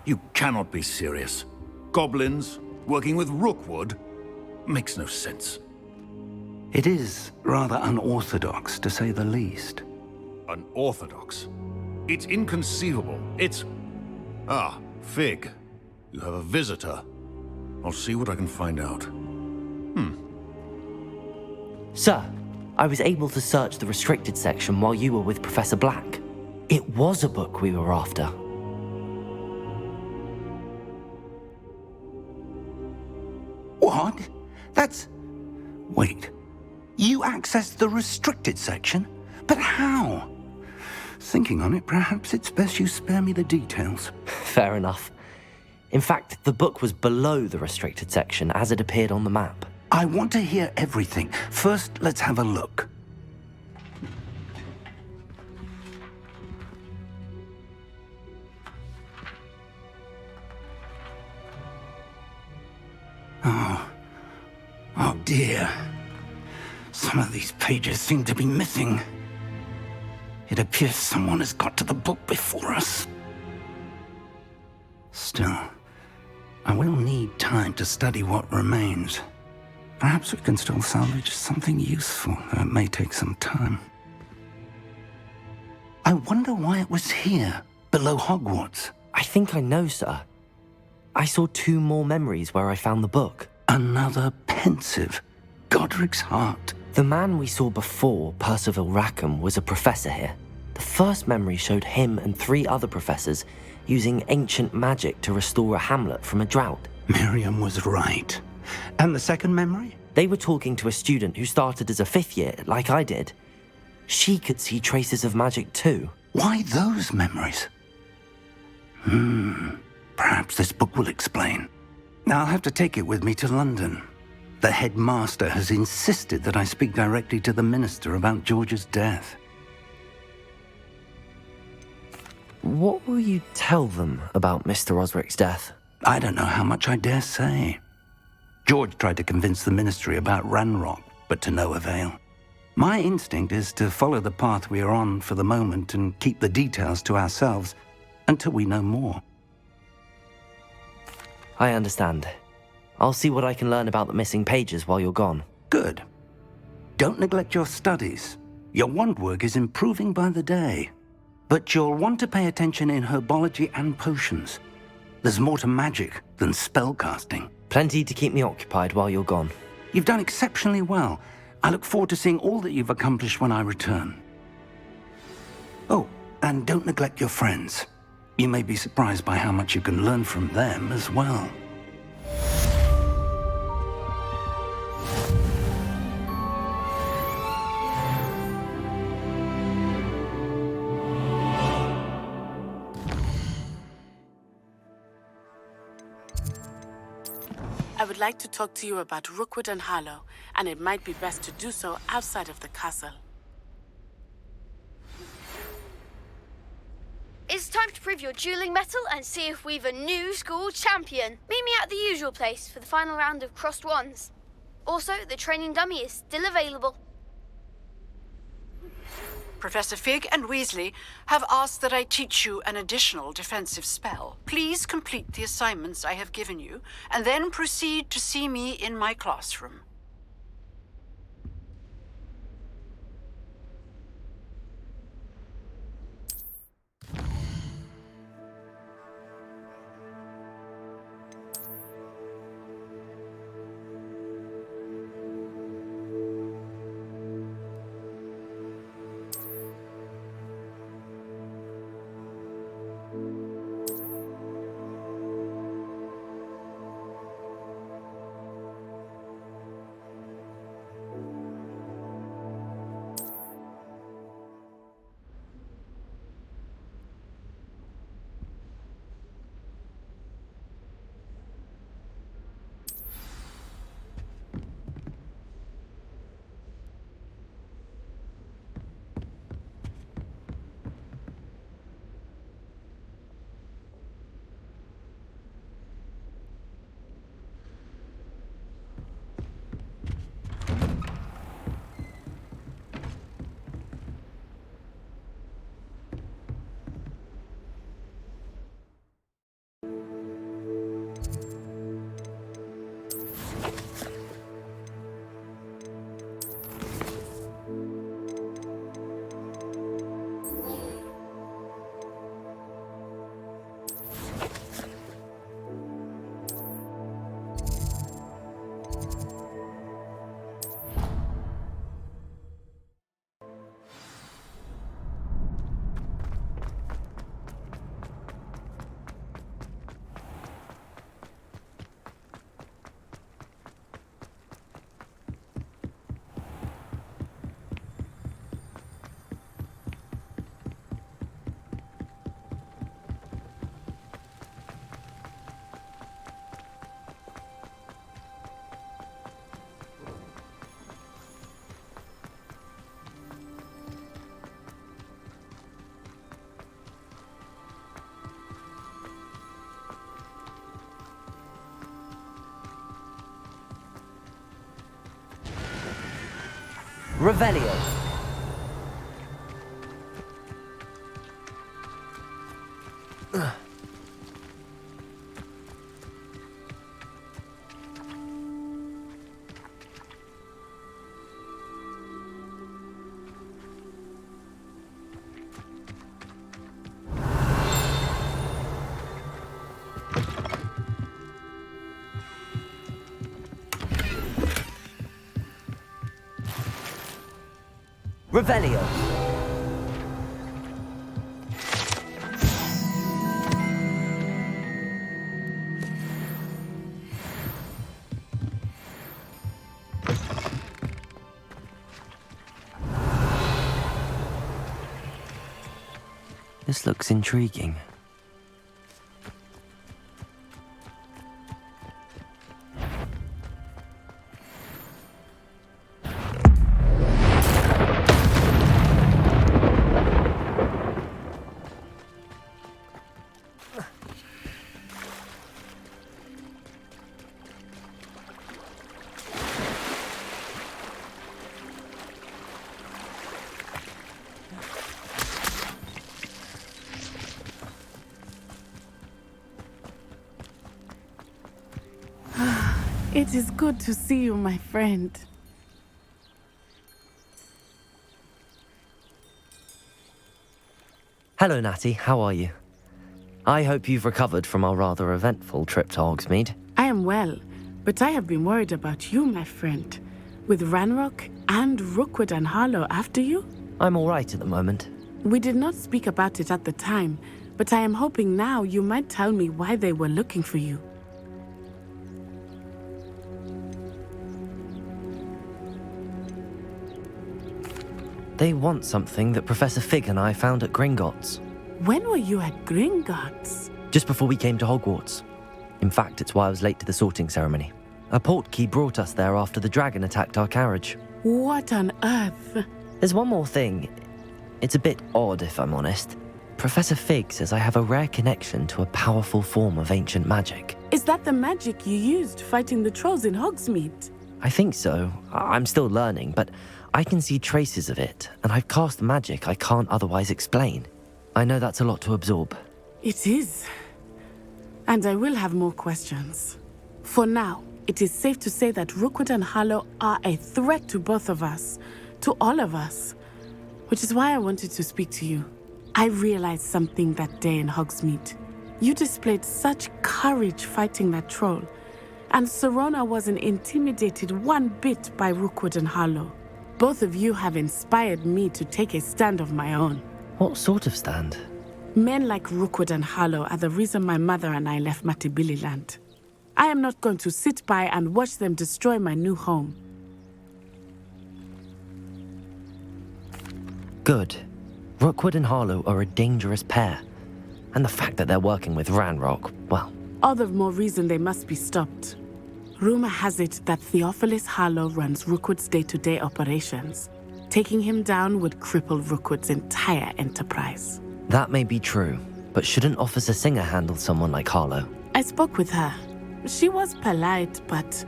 You cannot be serious. Goblins working with Rookwood makes no sense. It is rather unorthodox, to say the least. Unorthodox? It's inconceivable. It's... Ah, Fig. You have a visitor. I'll see what I can find out. Sir, I was able to search the restricted section while you were with Professor Black. It was a book we were after. What? That's... Wait. You accessed the restricted section? But how? Thinking on it, perhaps it's best you spare me the details. Fair enough. In fact, the book was below the restricted section as it appeared on the map. I want to hear everything. First, let's have a look. Oh dear. Some of these pages seem to be missing. It appears someone has got to the book before us. Still, I will need time to study what remains. Perhaps we can still salvage something useful, though it may take some time. I wonder why it was here, below Hogwarts. I think I know, sir. I saw 2 more memories where I found the book. Another pensive. Godric's heart. The man we saw before, Percival Rackham, was a professor here. The first memory showed him and 3 other professors using ancient magic to restore a hamlet from a drought. Miriam was right. And the second memory? They were talking to a student who started as a 5th year, like I did. She could see traces of magic too. Why those memories? Perhaps this book will explain. I'll have to take it with me to London. The headmaster has insisted that I speak directly to the minister about George's death. What will you tell them about Mr. Osric's death? I don't know how much I dare say. George tried to convince the ministry about Ranrock, but to no avail. My instinct is to follow the path we are on for the moment and keep the details to ourselves until we know more. I understand. I'll see what I can learn about the missing pages while you're gone. Good. Don't neglect your studies. Your wand work is improving by the day. But you'll want to pay attention in herbology and potions. There's more to magic than spellcasting. Plenty to keep me occupied while you're gone. You've done exceptionally well. I look forward to seeing all that you've accomplished when I return. Oh, and don't neglect your friends. You may be surprised by how much you can learn from them as well. I would like to talk to you about Rookwood and Harlow, and it might be best to do so outside of the castle. It's time to prove your dueling mettle and see if we've a new school champion. Meet me at the usual place for the final round of crossed wands. Also, the training dummy is still available. Professor Fig and Weasley have asked that I teach you an additional defensive spell. Please complete the assignments I have given you, and then proceed to see me in my classroom. Revelio. Revelio. This looks intriguing. It is good to see you, my friend. Hello, Natty. How are you? I hope you've recovered from our rather eventful trip to Hogsmeade. I am well, but I have been worried about you, my friend. With Ranrock and Rookwood and Harlow after you? I'm all right at the moment. We did not speak about it at the time, but I am hoping now you might tell me why they were looking for you. They want something that Professor Fig and I found at Gringotts. When were you at Gringotts? Just before we came to Hogwarts. In fact, it's why I was late to the sorting ceremony. A portkey brought us there after the dragon attacked our carriage. What on earth? There's one more thing. It's a bit odd, if I'm honest. Professor Fig says I have a rare connection to a powerful form of ancient magic. Is that the magic you used fighting the trolls in Hogsmeade? I think so. I'm still learning, but I can see traces of it, and I've cast magic I can't otherwise explain. I know that's a lot to absorb. It is. And I will have more questions. For now, it is safe to say that Rookwood and Harlow are a threat to both of us, to all of us, which is why I wanted to speak to you. I realized something that day in Hogsmeade. You displayed such courage fighting that troll, and Serona wasn't intimidated one bit by Rookwood and Harlow. Both of you have inspired me to take a stand of my own. What sort of stand? Men like Rookwood and Harlow are the reason my mother and I left Matibili-land. I am not going to sit by and watch them destroy my new home. Good. Rookwood and Harlow are a dangerous pair. And the fact that they're working with Ranrock, well... All the more reason they must be stopped. Rumor has it that Theophilus Harlow runs Rookwood's day-to-day operations. Taking him down would cripple Rookwood's entire enterprise. That may be true, but shouldn't Officer Singer handle someone like Harlow? I spoke with her. She was polite, but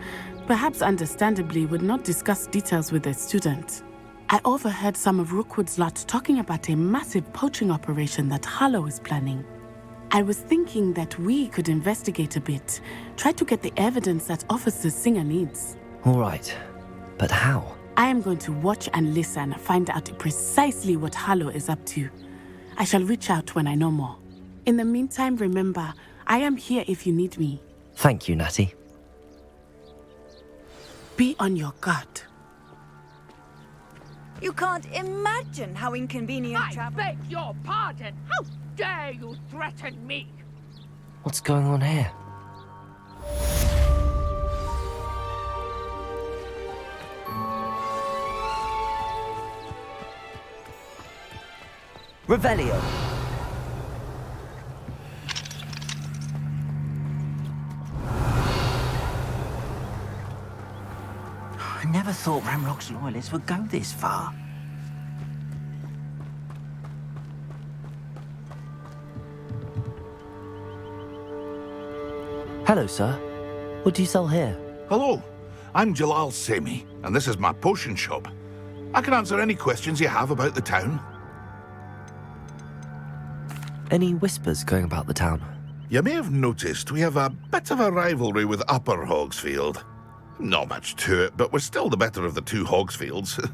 perhaps understandably would not discuss details with a student. I overheard some of Rookwood's lot talking about a massive poaching operation that Harlow is planning. I was thinking that we could investigate a bit, try to get the evidence that Officer Singer needs. All right, but how? I am going to watch and listen, find out precisely what Harlow is up to. I shall reach out when I know more. In the meantime, remember, I am here if you need me. Thank you, Natty. Be on your guard. You can't imagine how inconvenient I travel... beg your pardon! How dare you threaten me? What's going on here? Revelio. I never thought Ranrock's loyalists would go this far. Hello, sir. What do you sell here? Hello, I'm Jalal Semi, and this is my potion shop. I can answer any questions you have about the town. Any whispers going about the town? You may have noticed we have a bit of a rivalry with Upper Hogsfield. Not much to it, but we're still the better of the two Hogsfields.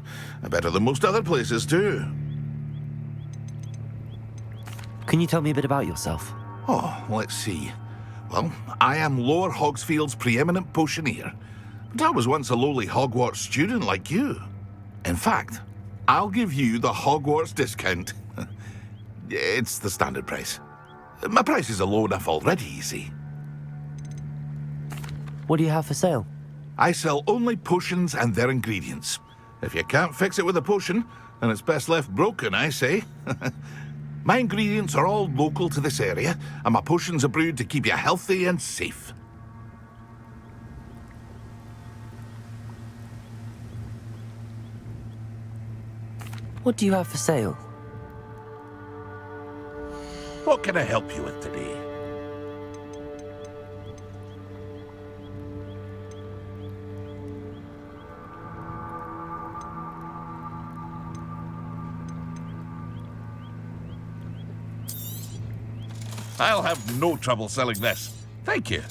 Better than most other places, too. Can you tell me a bit about yourself? Oh, let's see. Well, I am Lower Hogsfield's preeminent potioneer. But I was once a lowly Hogwarts student like you. In fact, I'll give you the Hogwarts discount. It's the standard price. My prices are low enough already, you see. What do you have for sale? I sell only potions and their ingredients. If you can't fix it with a potion, then it's best left broken, I say. My ingredients are all local to this area, and my potions are brewed to keep you healthy and safe. What do you have for sale? What can I help you with today? I'll have no trouble selling this. Thank you.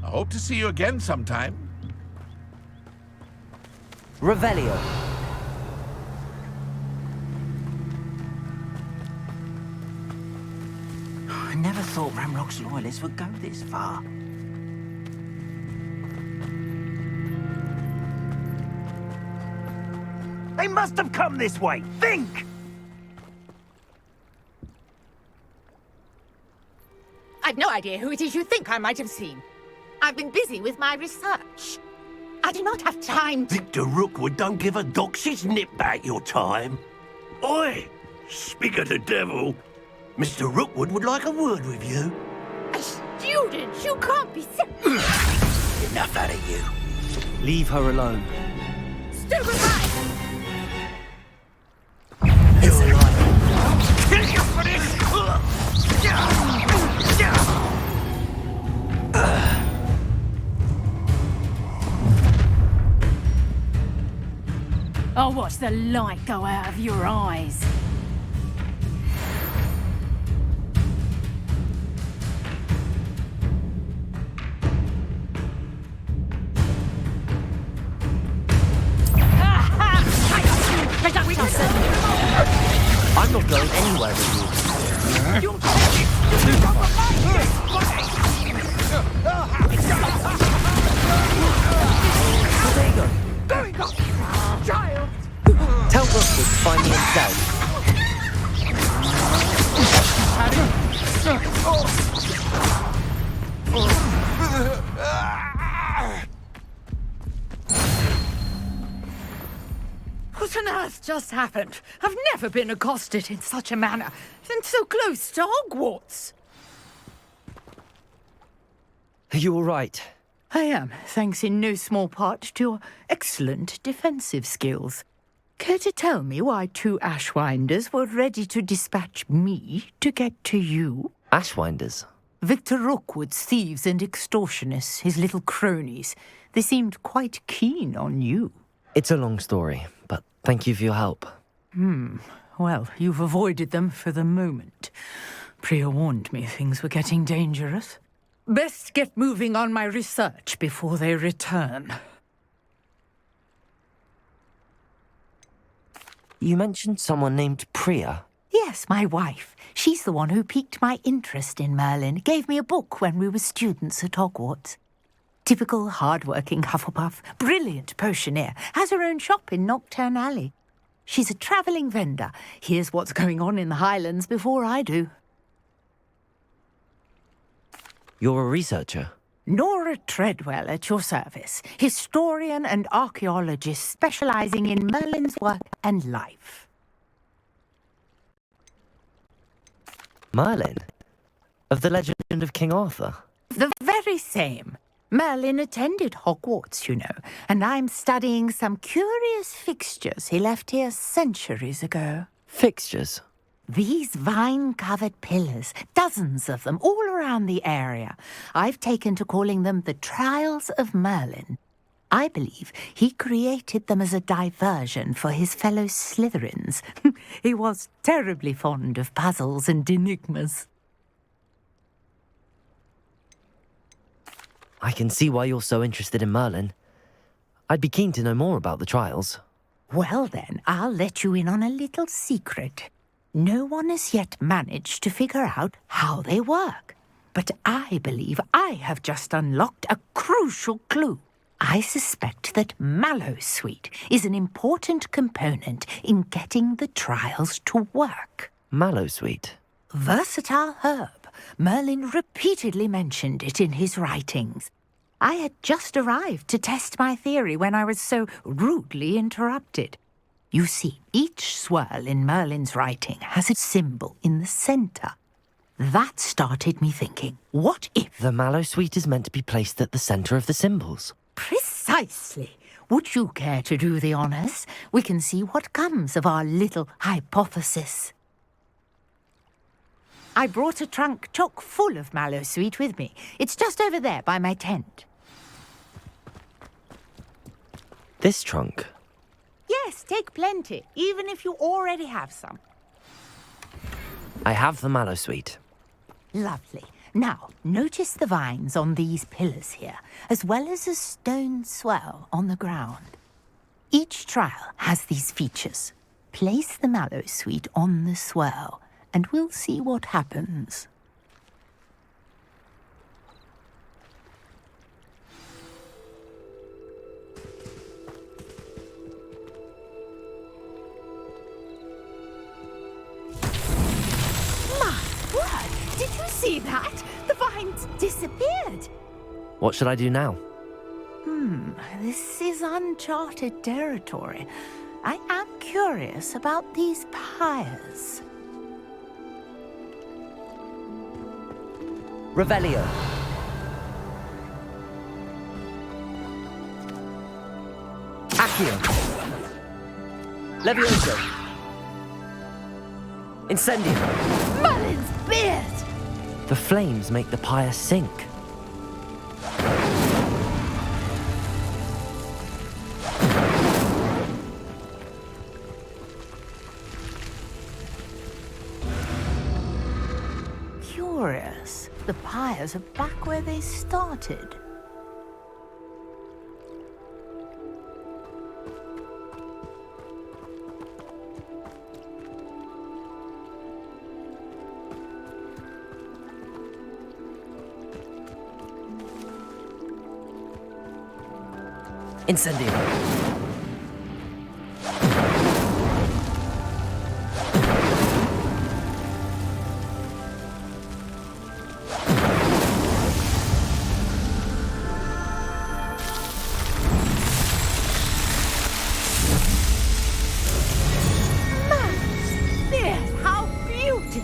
I hope to see you again sometime. Revelio. I never thought Ranrock's loyalists would go this far. They must have come this way. Think! I've no idea who it is you think I might have seen. I've been busy with my research. I do not have time to... Victor Rookwood don't give a doxy's nip back your time. Oi! Speak of the devil. Mr. Rookwood would like a word with you. A student? You can't be so... Enough out of you. Leave her alone. Stupefy! You're alive. Kill you for this! I'll watch the light go out of your eyes. I'm not going anywhere with you. Child! Tell Rookwood to find me himself. What on earth just happened? I've never been accosted in such a manner, and so close to Hogwarts. Are you all right? I am, thanks in no small part to your excellent defensive skills. Care to tell me why two Ashwinders were ready to dispatch me to get to you? Ashwinders? Victor Rookwood's thieves and extortionists, his little cronies. They seemed quite keen on you. It's a long story, but thank you for your help. Well, you've avoided them for the moment. Priya warned me things were getting dangerous. Best get moving on my research before they return. You mentioned someone named Priya. Yes, my wife. She's the one who piqued my interest in Merlin. Gave me a book when we were students at Hogwarts. Typical hard-working Hufflepuff, brilliant potioneer, has her own shop in Diagon Alley. She's a travelling vendor. Hears what's going on in the Highlands before I do. You're a researcher? Nora Treadwell at your service, historian and archaeologist specializing in Merlin's work and life. Merlin? Of the legend of King Arthur? The very same. Merlin attended Hogwarts, you know, and I'm studying some curious fixtures he left here centuries ago. Fixtures? These vine-covered pillars, dozens of them, all around the area. I've taken to calling them the Trials of Merlin. I believe he created them as a diversion for his fellow Slytherins. He was terribly fond of puzzles and enigmas. I can see why you're so interested in Merlin. I'd be keen to know more about the trials. Well then, I'll let you in on a little secret. No one has yet managed to figure out how they work. But I believe I have just unlocked a crucial clue. I suspect that Mallowsweet is an important component in getting the trials to work. Mallowsweet? Versatile herb. Merlin repeatedly mentioned it in his writings. I had just arrived to test my theory when I was so rudely interrupted. You see, each swirl in Merlin's writing has a symbol in the centre. That started me thinking, what if... The Mallowsweet is meant to be placed at the centre of the symbols. Precisely. Would you care to do the honours? We can see what comes of our little hypothesis. I brought a trunk chock full of Mallowsweet with me. It's just over there by my tent. This trunk? Yes, take plenty, even if you already have some. I have the Mallowsweet. Lovely. Now, notice the vines on these pillars here, as well as a stone swell on the ground. Each trial has these features. Place the Mallowsweet on the swell, and we'll see what happens. My word! Did you see that? The vines disappeared. What should I do now? This is uncharted territory. I am curious about these pyres. Revelio. Accio. Levioso. Incendio. Merlin's beard! The flames make the pyre sink. Curious. The pyres are back where they started. Incendio. How beautiful!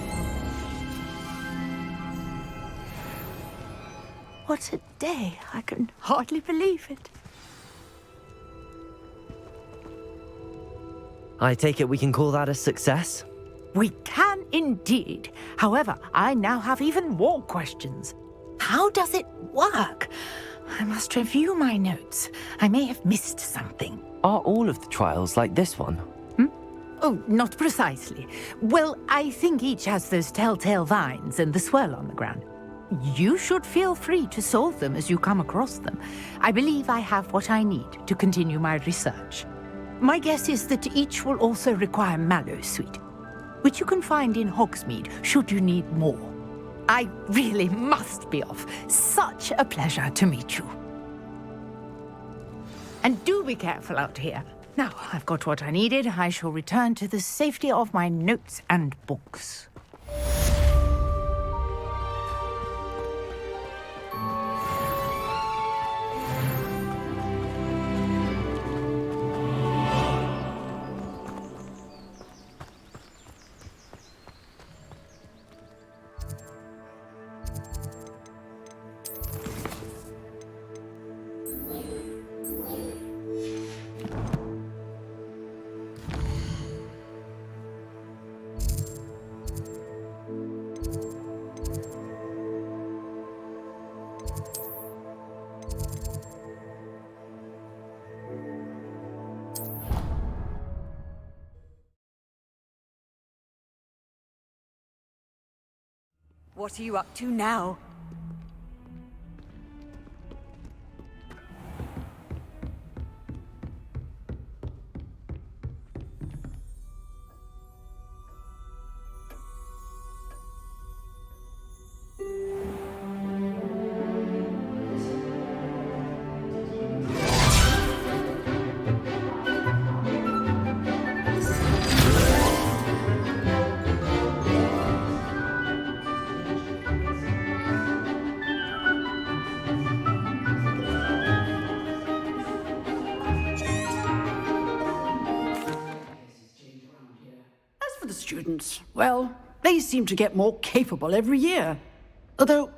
What a day! I can hardly believe it. I take it we can call that a success? We can indeed. However, I now have even more questions. How does it work? I must review my notes. I may have missed something. Are all of the trials like this one? Oh, not precisely. Well, I think each has those telltale vines and the swirl on the ground. You should feel free to solve them as you come across them. I believe I have what I need to continue my research. My guess is that each will also require Mallowsweet, which you can find in Hogsmeade should you need more. I really must be off. Such a pleasure to meet you. And do be careful out here. Now, I've got what I needed. I shall return to the safety of my notes and books. What are you up to now? As for the students, well, they seem to get more capable every year. Although,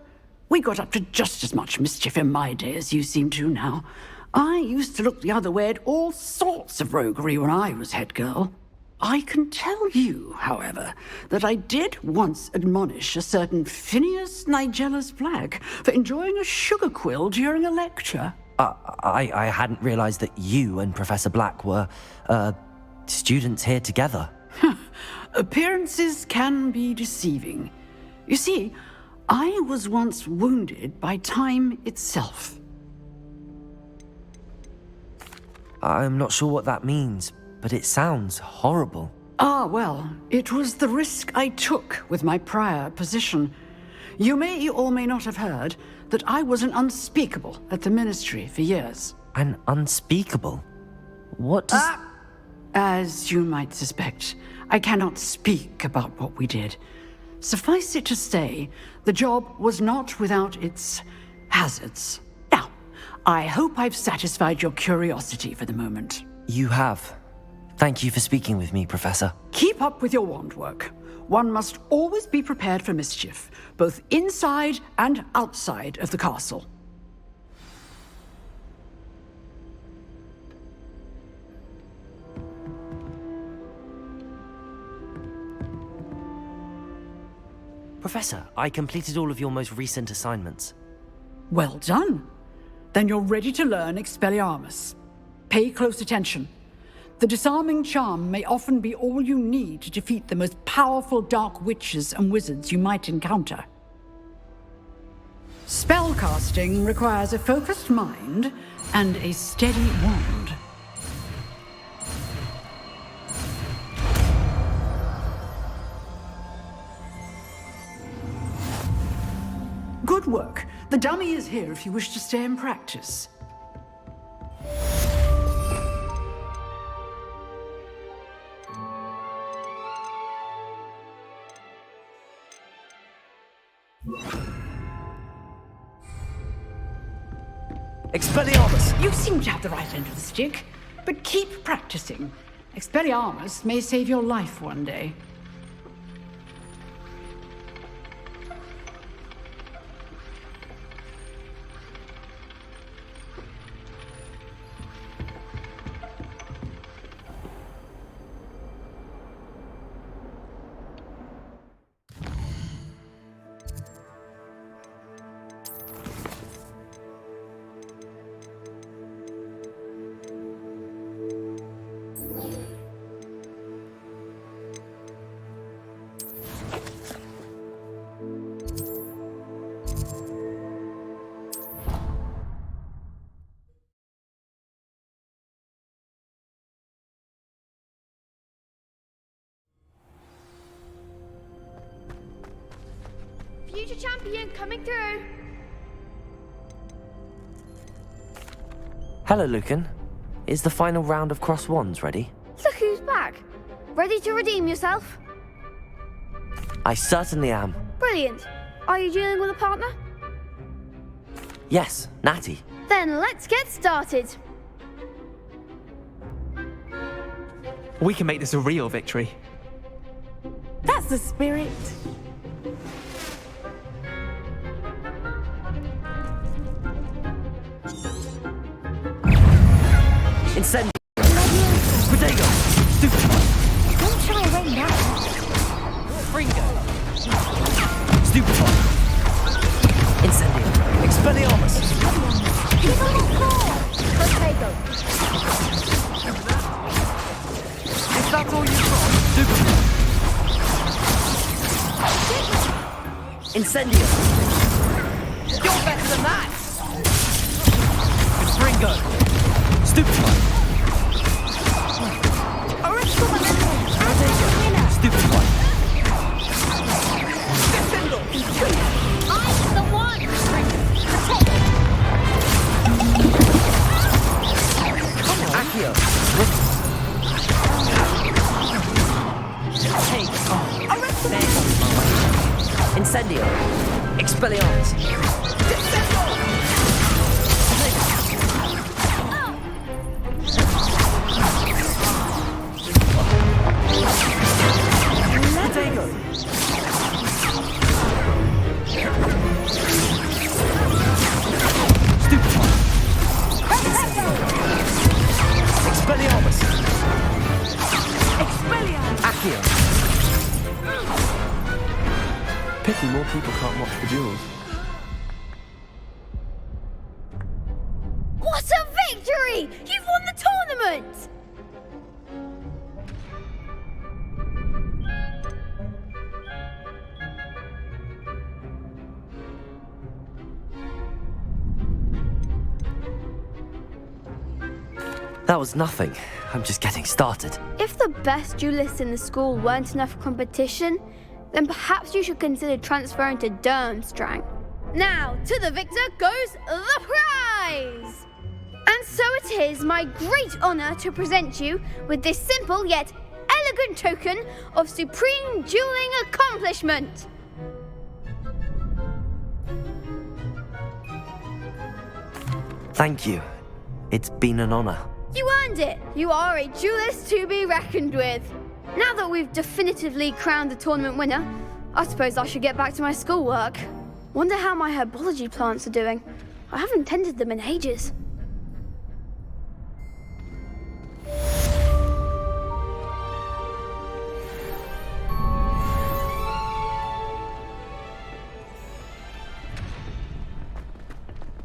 we got up to just as much mischief in my day as you seem to now. I used to look the other way at all sorts of roguery when I was head girl. I can tell you, however, that I did once admonish a certain Phineas Nigellus Black for enjoying a sugar quill during a lecture. I hadn't realized that you and Professor Black were, students here together. Appearances can be deceiving. You see, I was once wounded by time itself. I'm not sure what that means, but it sounds horrible. Ah, well, it was the risk I took with my prior position. You may or may not have heard that I was an unspeakable at the Ministry for years. An unspeakable? What does... As you might suspect, I cannot speak about what we did. Suffice it to say, the job was not without its hazards. Now, I hope I've satisfied your curiosity for the moment. You have. Thank you for speaking with me, Professor. Keep up with your wand work. One must always be prepared for mischief, both inside and outside of the castle. Professor, I completed all of your most recent assignments. Well done. Then you're ready to learn Expelliarmus. Pay close attention. The disarming charm may often be all you need to defeat the most powerful dark witches and wizards you might encounter. Spellcasting requires a focused mind and a steady wand. Good work. The dummy is here if you wish to stay and practice. Expelliarmus! You seem to have the right end of the stick, but keep practicing. Expelliarmus may save your life one day. Future champion coming through. Hello, Lucan. Is the final round of Cross Wands ready? Look who's back. Ready to redeem yourself? I certainly am. Brilliant. Are you dealing with a partner? Yes, Natty. Then let's get started. We can make this a real victory. That's the spirit. Incendio! Diagon! Don't shy away now. Fringo! Stupefy! Incendio! Expelliarmus! Give him a call. Potato. Is that all you've got? Stupefy! Incendio! You're better than that! Springo! Stupefy! Stupefy! I'm the one! Accio! Take! Incendio! Expelliarmus! Diagon! Stupefy! Expelliarmus! Expelliarmus! Accio! Pity more people can't watch the duels. What a victory! You've won the tournament! That was nothing. I'm just getting started. If the best duelists in the school weren't enough competition, then perhaps you should consider transferring to Durmstrang. Now, to the victor goes the prize! And so it is my great honour to present you with this simple yet elegant token of supreme dueling accomplishment. Thank you. It's been an honor. You earned it! You are a duelist to be reckoned with. Now that we've definitively crowned the tournament winner, I suppose I should get back to my schoolwork. Wonder how my herbology plants are doing. I haven't tended them in ages.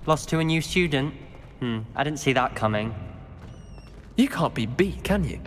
Lost to a new student? I didn't see that coming. You can't be beat, can you?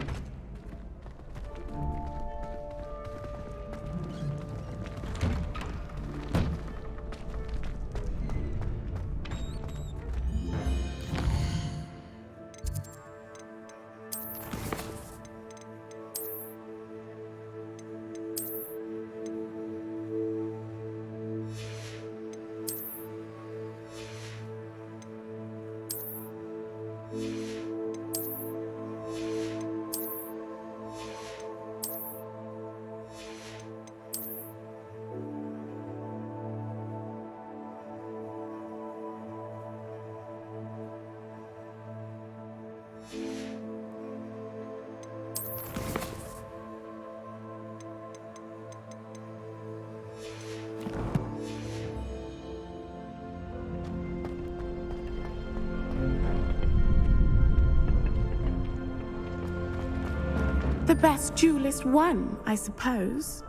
The best duelist won, I suppose.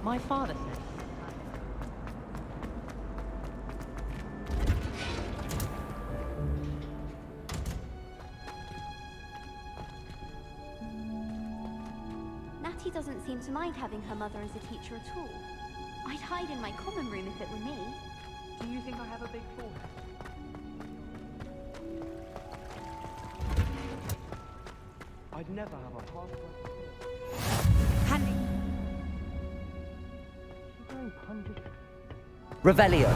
My father said. Natty doesn't seem to mind having her mother as a teacher at all. I'd hide in my common room if it were me. Do you think I have a big forehead? I'd never have a heart. Handy. Revelio.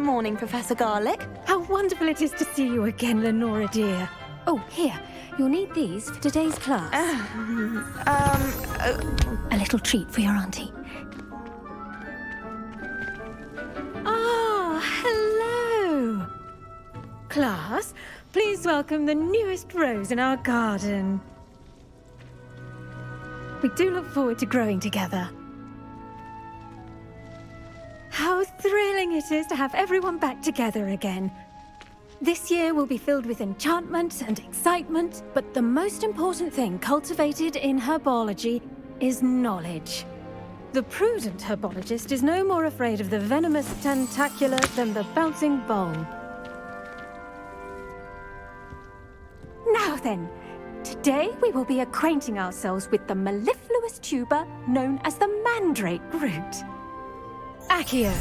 morning, Professor Garlick. How wonderful it is to see you again, Lenora dear. Oh, here. You'll need these for today's class. A little treat for your auntie. Ah, hello. Class, please welcome the newest rose in our garden. We do look forward to growing together. How thrilling it is to have everyone back together again. This year will be filled with enchantment and excitement, but the most important thing cultivated in herbology is knowledge. The prudent herbologist is no more afraid of the venomous tentacula than the bouncing bulb. Now then, today we will be acquainting ourselves with the mellifluous tuber known as the mandrake root. Accio.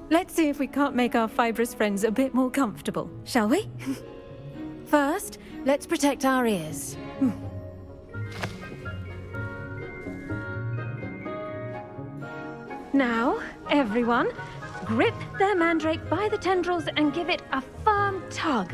Let's see if we can't make our fibrous friends a bit more comfortable, shall we? First, let's protect our ears. Now, everyone, grip their mandrake by the tendrils and give it a firm tug.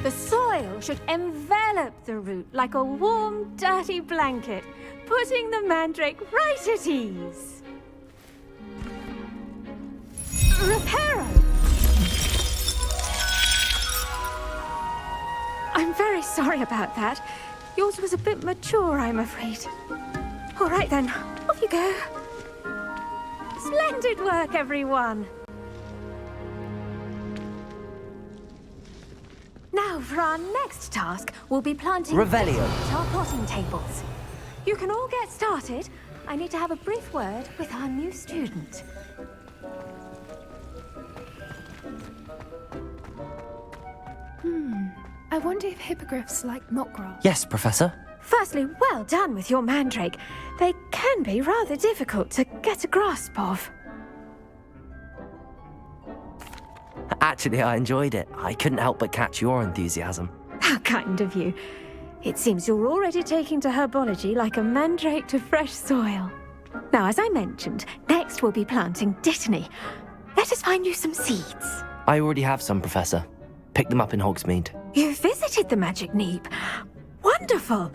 The soil should envelop the root like a warm, dirty blanket, putting the mandrake right at ease. Reparo! I'm very sorry about that. Yours was a bit mature, I'm afraid. All right then, off you go. Splendid work, everyone. Now, for our next task, we'll be planting Revelio. our potting tables. You can all get started. I need to have a brief word with our new student. I wonder if hippogriffs like mock grass. Yes, Professor. Firstly, well done with your mandrake. They can be rather difficult to get a grasp of. Actually, I enjoyed it. I couldn't help but catch your enthusiasm. How kind of you. It seems you're already taking to herbology like a mandrake to fresh soil. Now, as I mentioned, next we'll be planting dittany. Let us find you some seeds. I already have some, Professor. Picked them up in Hogsmeade. You visited the Magic Neep. Wonderful!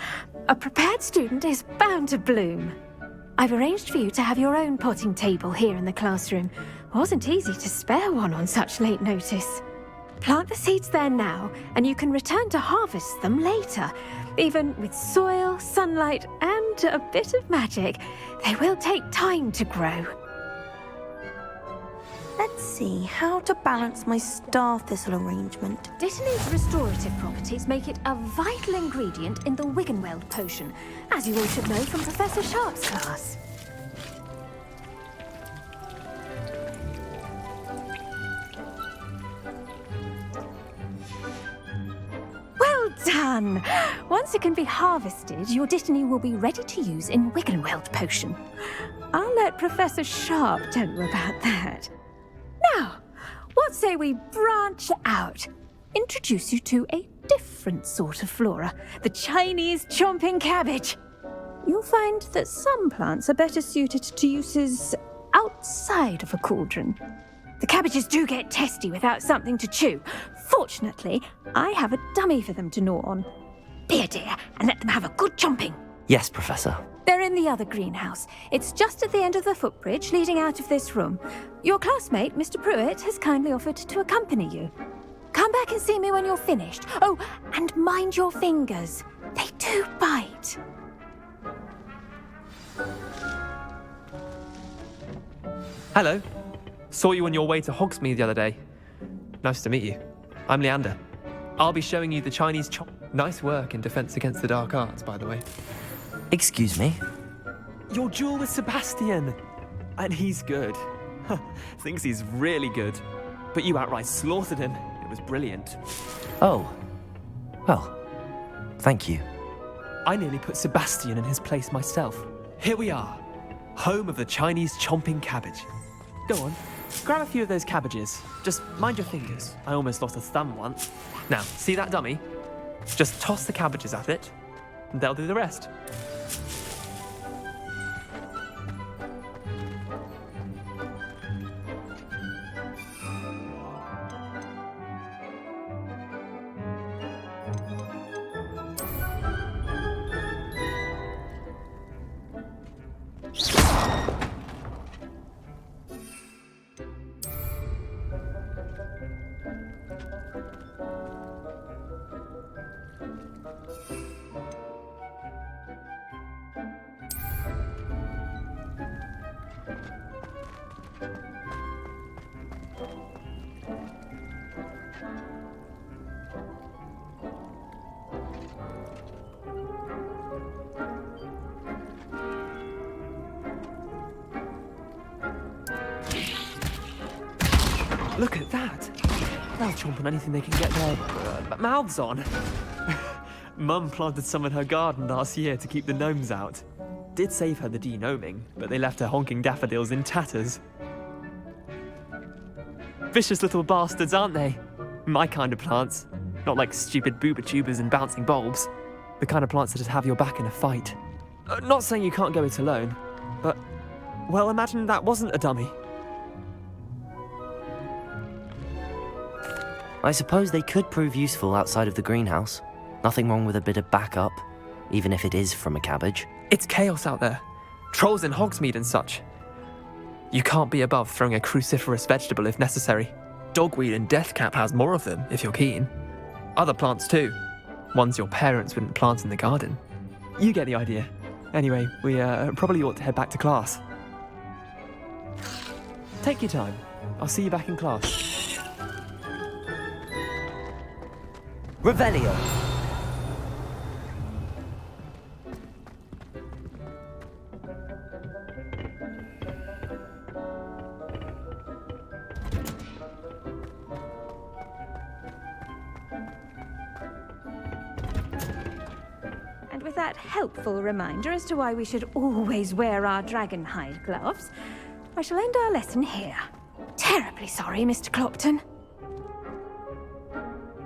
A prepared student is bound to bloom. I've arranged for you to have your own potting table here in the classroom. Wasn't easy to spare one on such late notice. Plant the seeds there now, and you can return to harvest them later. Even with soil, sunlight, and a bit of magic, they will take time to grow. Let's see how to balance my star thistle arrangement. Dittany's restorative properties make it a vital ingredient in the Wiggenweld potion, as you all should know from Professor Sharp's class. Well done! Once it can be harvested, your dittany will be ready to use in Wiggenweld potion. I'll let Professor Sharp tell you about that. Now, what say we branch out? Introduce you to a different sort of flora, the Chinese chomping cabbage. You'll find that some plants are better suited to uses outside of a cauldron. The cabbages do get testy without something to chew. Fortunately, I have a dummy for them to gnaw on. Be a dear and let them have a good chomping. Yes, Professor. They're in the other greenhouse. It's just at the end of the footbridge leading out of this room. Your classmate, Mr. Pruitt, has kindly offered to accompany you. Come back and see me when you're finished. Oh, and mind your fingers. They do bite. Hello. Saw you on your way to Hogsmeade the other day. Nice to meet you. I'm Leander. I'll be showing you the Chinese chop. Nice work in Defense Against the Dark Arts, by the way. Excuse me? Your duel with Sebastian. And he's good. Thinks he's really good. But you outright slaughtered him. It was brilliant. Oh. Well, thank you. I nearly put Sebastian in his place myself. Here we are. Home of the Chinese chomping cabbage. Go on, grab a few of those cabbages. Just mind your fingers. I almost lost a thumb once. Now, see that dummy? Just toss the cabbages at it, and they'll do the rest. Look at that! They'll chomp on anything they can get their mouths on. Mum planted some in her garden last year to keep the gnomes out. Did save her the denoming, but they left her honking daffodils in tatters. Vicious little bastards, aren't they? My kind of plants. Not like stupid booba tubers and bouncing bulbs. The kind of plants that just have your back in a fight. Not saying you can't go it alone, but... well, imagine that wasn't a dummy. I suppose they could prove useful outside of the greenhouse. Nothing wrong with a bit of backup, even if it is from a cabbage. It's chaos out there. Trolls in Hogsmeade and such. You can't be above throwing a cruciferous vegetable if necessary. Dogweed and deathcap has more of them, if you're keen. Other plants too. Ones your parents wouldn't plant in the garden. You get the idea. Anyway, we probably ought to head back to class. Take your time. I'll see you back in class. Revelio. And with that helpful reminder as to why we should always wear our dragon hide gloves, I shall end our lesson here. Terribly sorry, Mr. Clopton.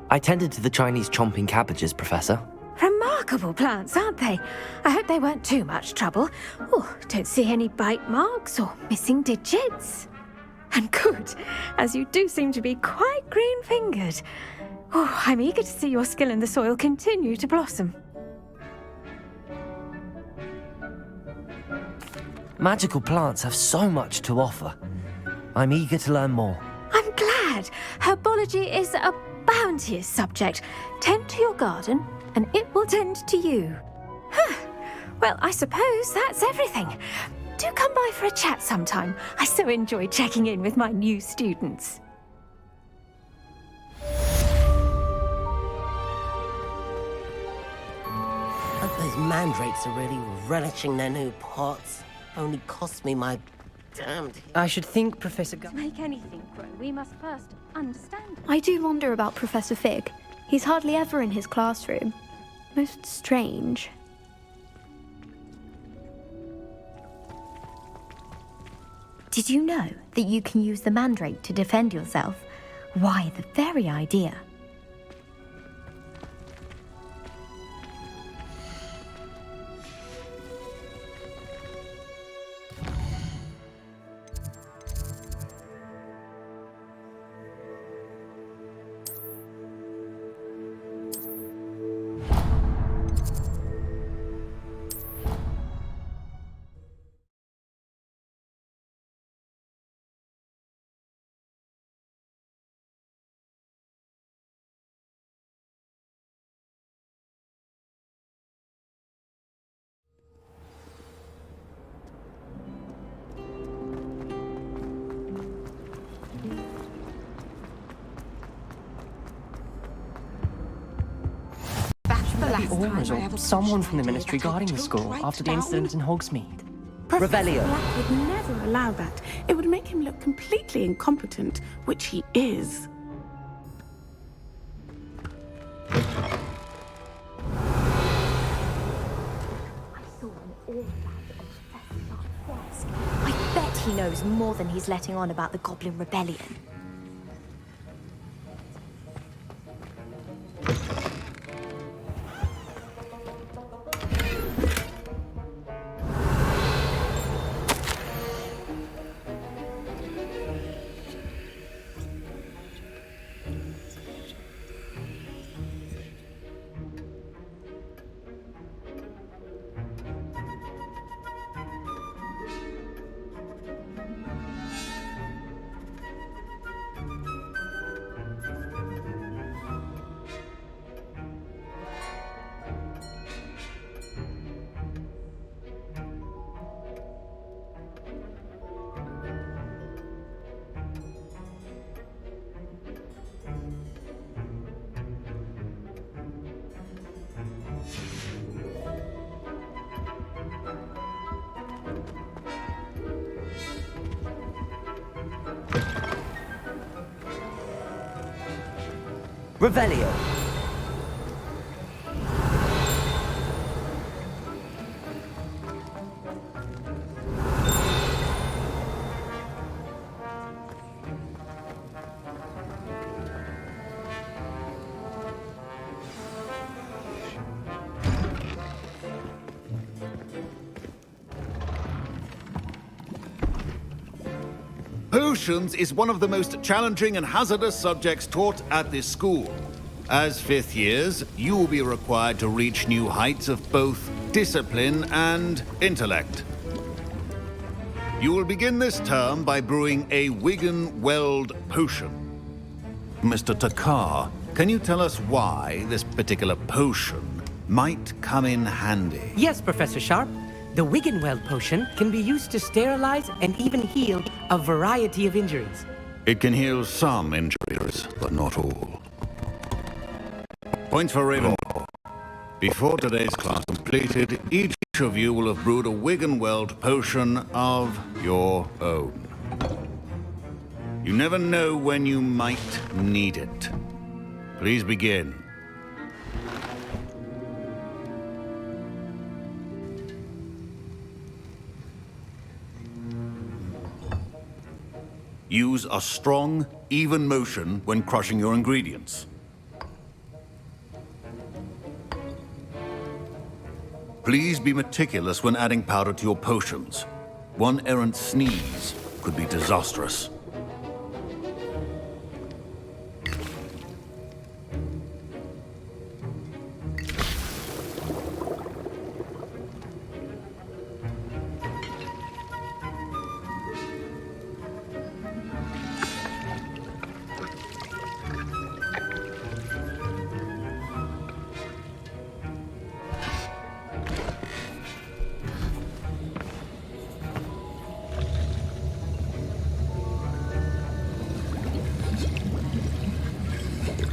I tended to the Chinese chomping cabbages, Professor. Remarkable plants, aren't they? I hope they weren't too much trouble. Oh, don't see any bite marks or missing digits. And good, as you do seem to be quite green-fingered. Oh, I'm eager to see your skill in the soil continue to blossom. Magical plants have so much to offer. I'm eager to learn more. I'm glad. Herbology is a bounteous subject. Tend to your garden, and it will tend to you. Well, I suppose that's everything. Do come by for a chat sometime. I so enjoy checking in with my new students. Hope those mandrakes are really relishing their new pots. Only cost me my damned... I should think Professor To make anything grow, we must first understand. I do wonder about Professor Fig. He's hardly ever in his classroom. Most strange. Did you know that you can use the mandrake to defend yourself? Why, the very idea. Orders or someone from the ministry guarding the school after the incident in Hogsmeade. Professor Revelio. Black would never allow that. It would make him look completely incompetent, which he is. I bet he knows more than he's letting on about the Goblin Rebellion. Revelio. Potions is one of the most challenging and hazardous subjects taught at this school. As fifth years, you will be required to reach new heights of both discipline and intellect. You will begin this term by brewing a Wiggen-Weld potion. Mr. Takar, can you tell us why this particular potion might come in handy? Yes, Professor Sharp. The Wiggen-Weld potion can be used to sterilize and even heal a variety of injuries. It can heal some injuries, but not all. Points for Ravenclaw. Before today's class completed, each of you will have brewed a Wiggen-Weld potion of your own. You never know when you might need it. Please begin. Use a strong, even motion when crushing your ingredients. Please be meticulous when adding powder to your potions. One errant sneeze could be disastrous.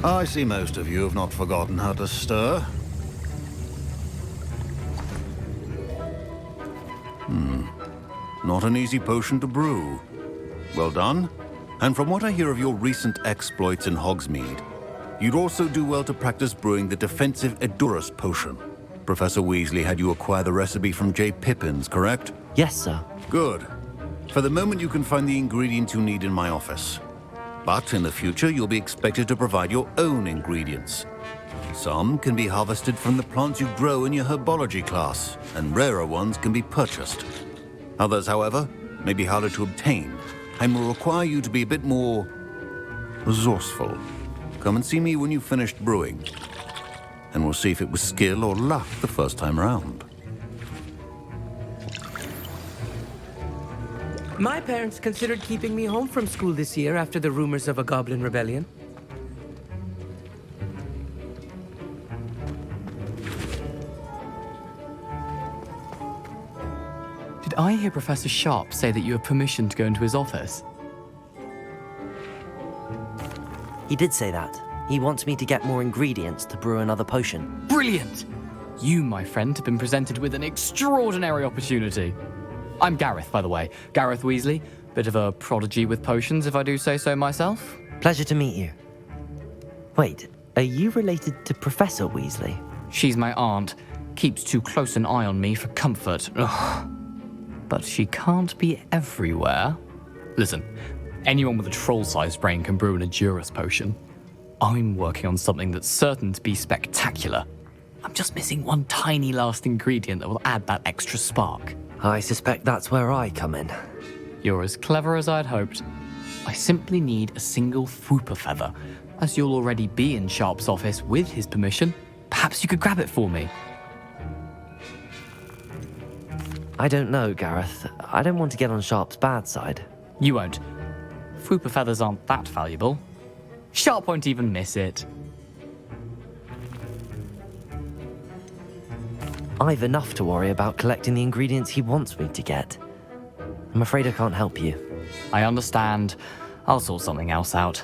I see most of you have not forgotten how to stir. Not an easy potion to brew. Well done. And from what I hear of your recent exploits in Hogsmeade, you'd also do well to practice brewing the defensive Edurus potion. Professor Weasley had you acquire the recipe from J. Pippin's, correct? Yes, sir. Good. For the moment, you can find the ingredients you need in my office. But in the future, you'll be expected to provide your own ingredients. Some can be harvested from the plants you grow in your herbology class, and rarer ones can be purchased. Others, however, may be harder to obtain, and will require you to be a bit more resourceful. Come and see me when you've finished brewing, and we'll see if it was skill or luck the first time around. My parents considered keeping me home from school this year after the rumors of a Goblin Rebellion. Did I hear Professor Sharp say that you have permission to go into his office? He did say that. He wants me to get more ingredients to brew another potion. Brilliant! You, my friend, have been presented with an extraordinary opportunity. I'm Gareth, by the way. Gareth Weasley. Bit of a prodigy with potions, if I do say so myself. Pleasure to meet you. Wait, are you related to Professor Weasley? She's my aunt. Keeps too close an eye on me for comfort. Ugh. But she can't be everywhere. Listen, anyone with a troll-sized brain can brew an Edurus potion. I'm working on something that's certain to be spectacular. I'm just missing one tiny last ingredient that will add that extra spark. I suspect that's where I come in. You're as clever as I'd hoped. I simply need a single Fwooper feather. As you'll already be in Sharp's office with his permission, perhaps you could grab it for me. I don't know, Gareth. I don't want to get on Sharp's bad side. You won't. Fwooper feathers aren't that valuable. Sharp won't even miss it. I've enough to worry about collecting the ingredients he wants me to get. I'm afraid I can't help you. I understand. I'll sort something else out.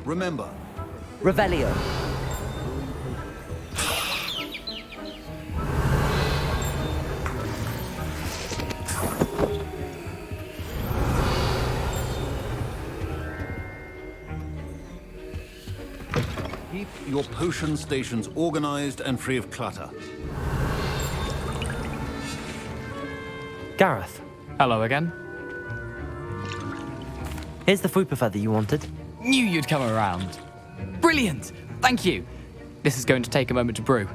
Remember, Revelio. keep your potion stations organized and free of clutter. Gareth. Hello again. Here's the Fwooper feather you wanted. Knew you'd come around. Brilliant! Thank you. This is going to take a moment to brew.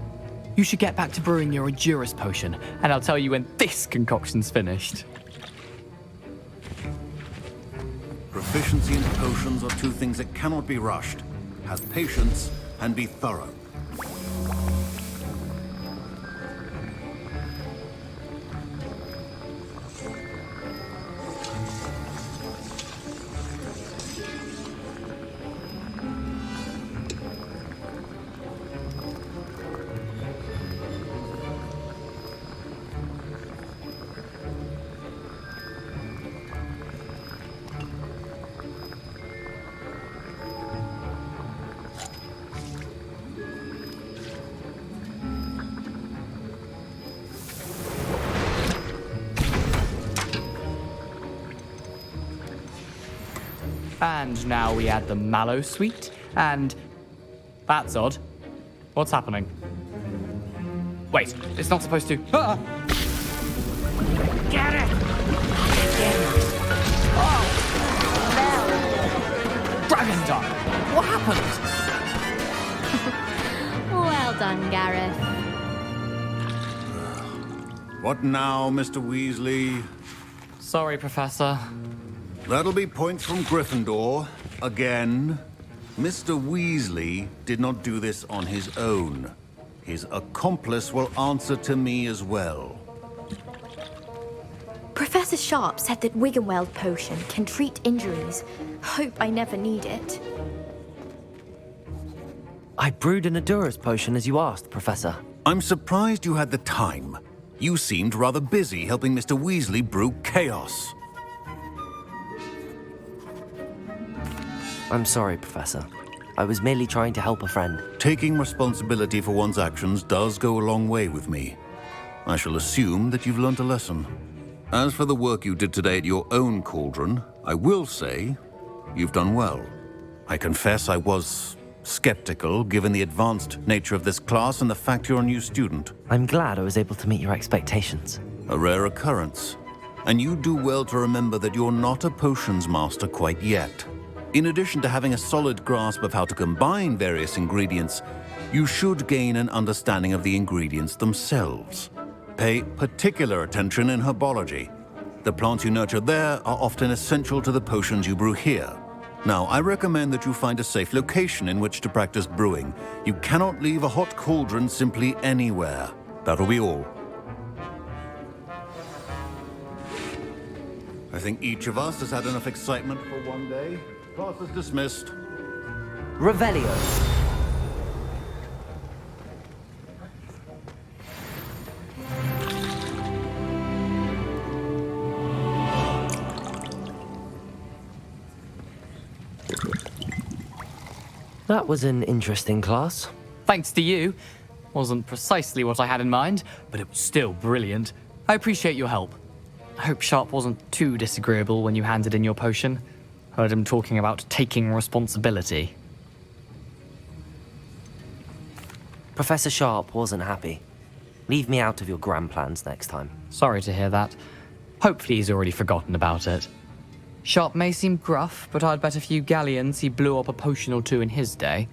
You should get back to brewing your Edurus potion, and I'll tell you when this concoction's finished. Proficiency in potions are two things that cannot be rushed. Have patience and be thorough. And now we add the mallow sweet, and... That's odd. What's happening? Wait, it's not supposed to... Ah! Get it! Dragon Dog! What happened? Well done, Gareth. What now, Mr. Weasley? Sorry, Professor. That'll be points from Gryffindor. Again. Mr. Weasley did not do this on his own. His accomplice will answer to me as well. Professor Sharp said that Wiggenweld potion can treat injuries. Hope I never need it. I brewed an Edurus potion as you asked, Professor. I'm surprised you had the time. You seemed rather busy helping Mr. Weasley brew chaos. I'm sorry, Professor. I was merely trying to help a friend. Taking responsibility for one's actions does go a long way with me. I shall assume that you've learnt a lesson. As for the work you did today at your own cauldron, I will say you've done well. I confess I was skeptical, given the advanced nature of this class and the fact you're a new student. I'm glad I was able to meet your expectations. A rare occurrence. And you do well to remember that you're not a potions master quite yet. In addition to having a solid grasp of how to combine various ingredients, you should gain an understanding of the ingredients themselves. Pay particular attention in herbology. The plants you nurture there are often essential to the potions you brew here. Now, I recommend that you find a safe location in which to practice brewing. You cannot leave a hot cauldron simply anywhere. That'll be all. I think each of us has had enough excitement for one day. Class is dismissed. Revelio. That was an interesting class. Thanks to you. Wasn't precisely what I had in mind, but it was still brilliant. I appreciate your help. I hope Sharp wasn't too disagreeable when you handed in your potion. Heard him talking about taking responsibility. Professor Sharp wasn't happy. Leave me out of your grand plans next time. Sorry to hear that. Hopefully he's already forgotten about it. Sharp may seem gruff, but I'd bet a few galleons he blew up a potion or two in his day.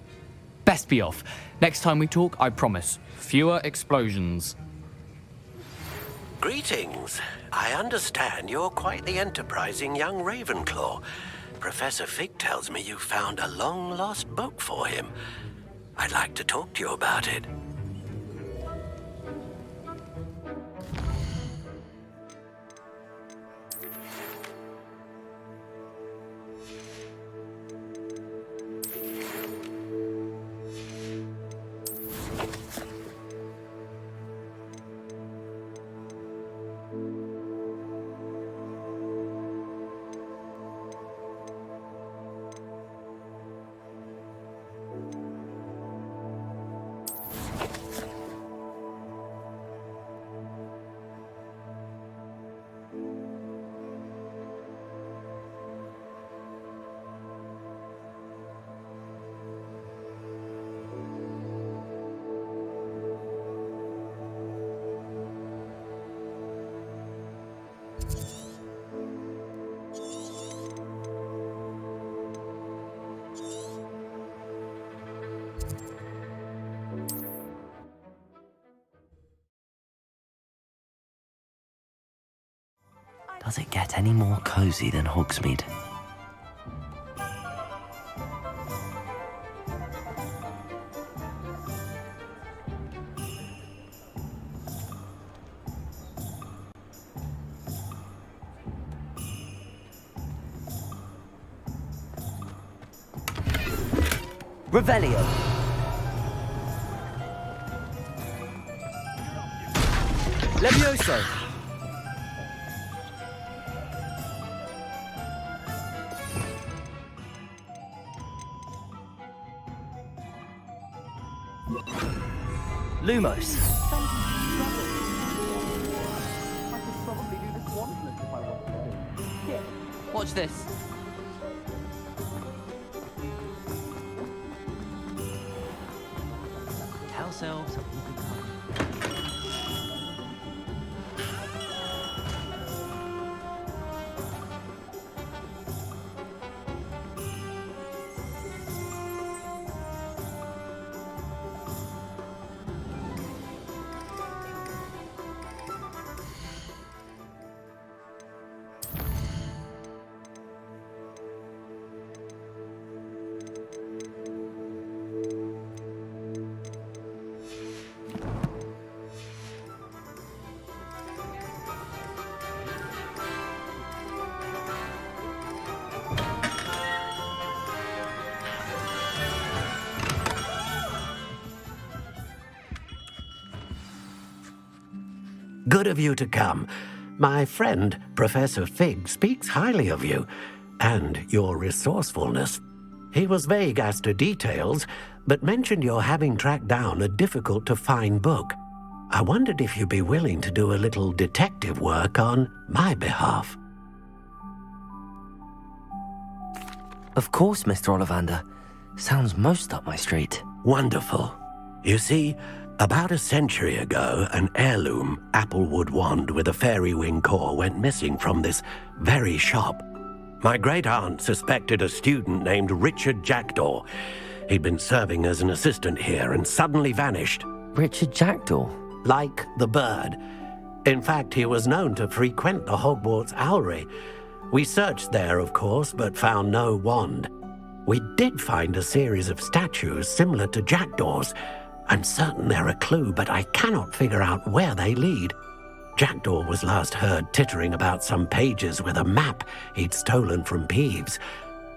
Best be off. Next time we talk, I promise, fewer explosions. Greetings. I understand you're quite the enterprising young Ravenclaw. Professor Fig tells me you found a long-lost book for him. I'd like to talk to you about it. Does it get any more cozy than Hogsmeade? Revelio. Levioso. Lumos. Watch this. House elves. Good of you to come. My friend, Professor Fig, speaks highly of you and your resourcefulness. He was vague as to details, but mentioned your having tracked down a difficult-to-find book. I wondered if you'd be willing to do a little detective work on my behalf. Of course, Mr. Ollivander. Sounds most up my street. Wonderful. You see, about a century ago, an heirloom applewood wand with a fairy wing core went missing from this very shop. My great-aunt suspected a student named Richard Jackdaw. He'd been serving as an assistant here and suddenly vanished. Richard Jackdaw? Like the bird. In fact, he was known to frequent the Hogwarts Owlery. We searched there, of course, but found no wand. We did find a series of statues similar to Jackdaw's. I'm certain they're a clue, but I cannot figure out where they lead. Jackdaw was last heard tittering about some pages with a map he'd stolen from Peeves.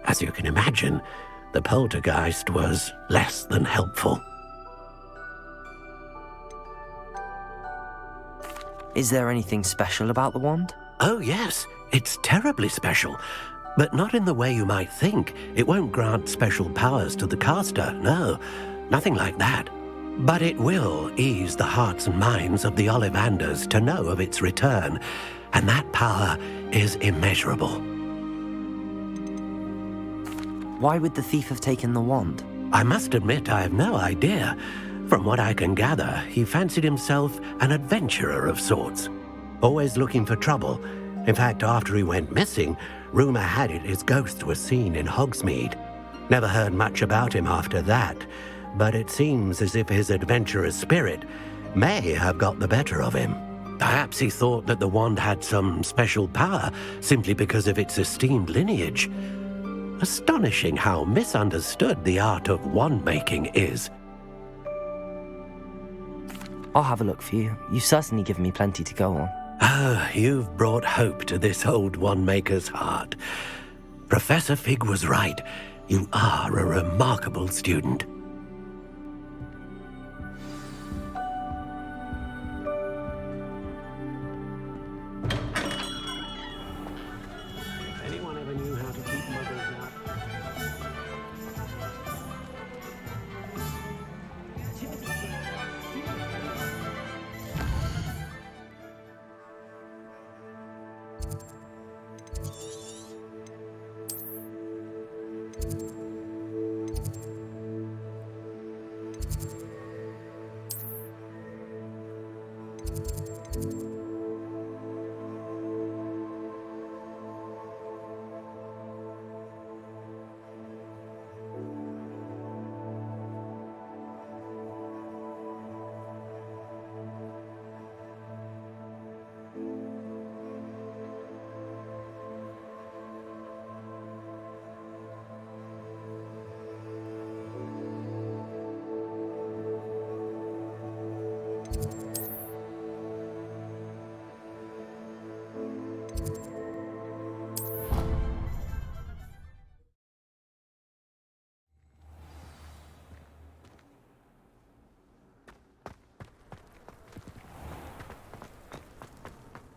As you can imagine, the poltergeist was less than helpful. Is there anything special about the wand? Oh, yes. It's terribly special. But not in the way you might think. It won't grant special powers to the caster, no. Nothing like that. But it will ease the hearts and minds of the Ollivanders to know of its return, and that power is immeasurable. Why would the thief have taken the wand? I must admit I have no idea. From what I can gather, he fancied himself an adventurer of sorts, always looking for trouble. In fact, after he went missing, rumor had it his ghost was seen in Hogsmeade. Never heard much about him after that, but it seems as if his adventurous spirit may have got the better of him. Perhaps he thought that the wand had some special power simply because of its esteemed lineage. Astonishing how misunderstood the art of wand-making is. I'll have a look for you. You've certainly given me plenty to go on. Ah, you've brought hope to this old wand-maker's heart. Professor Fig was right. You are a remarkable student. Anyone ever knew how to keep mothers out?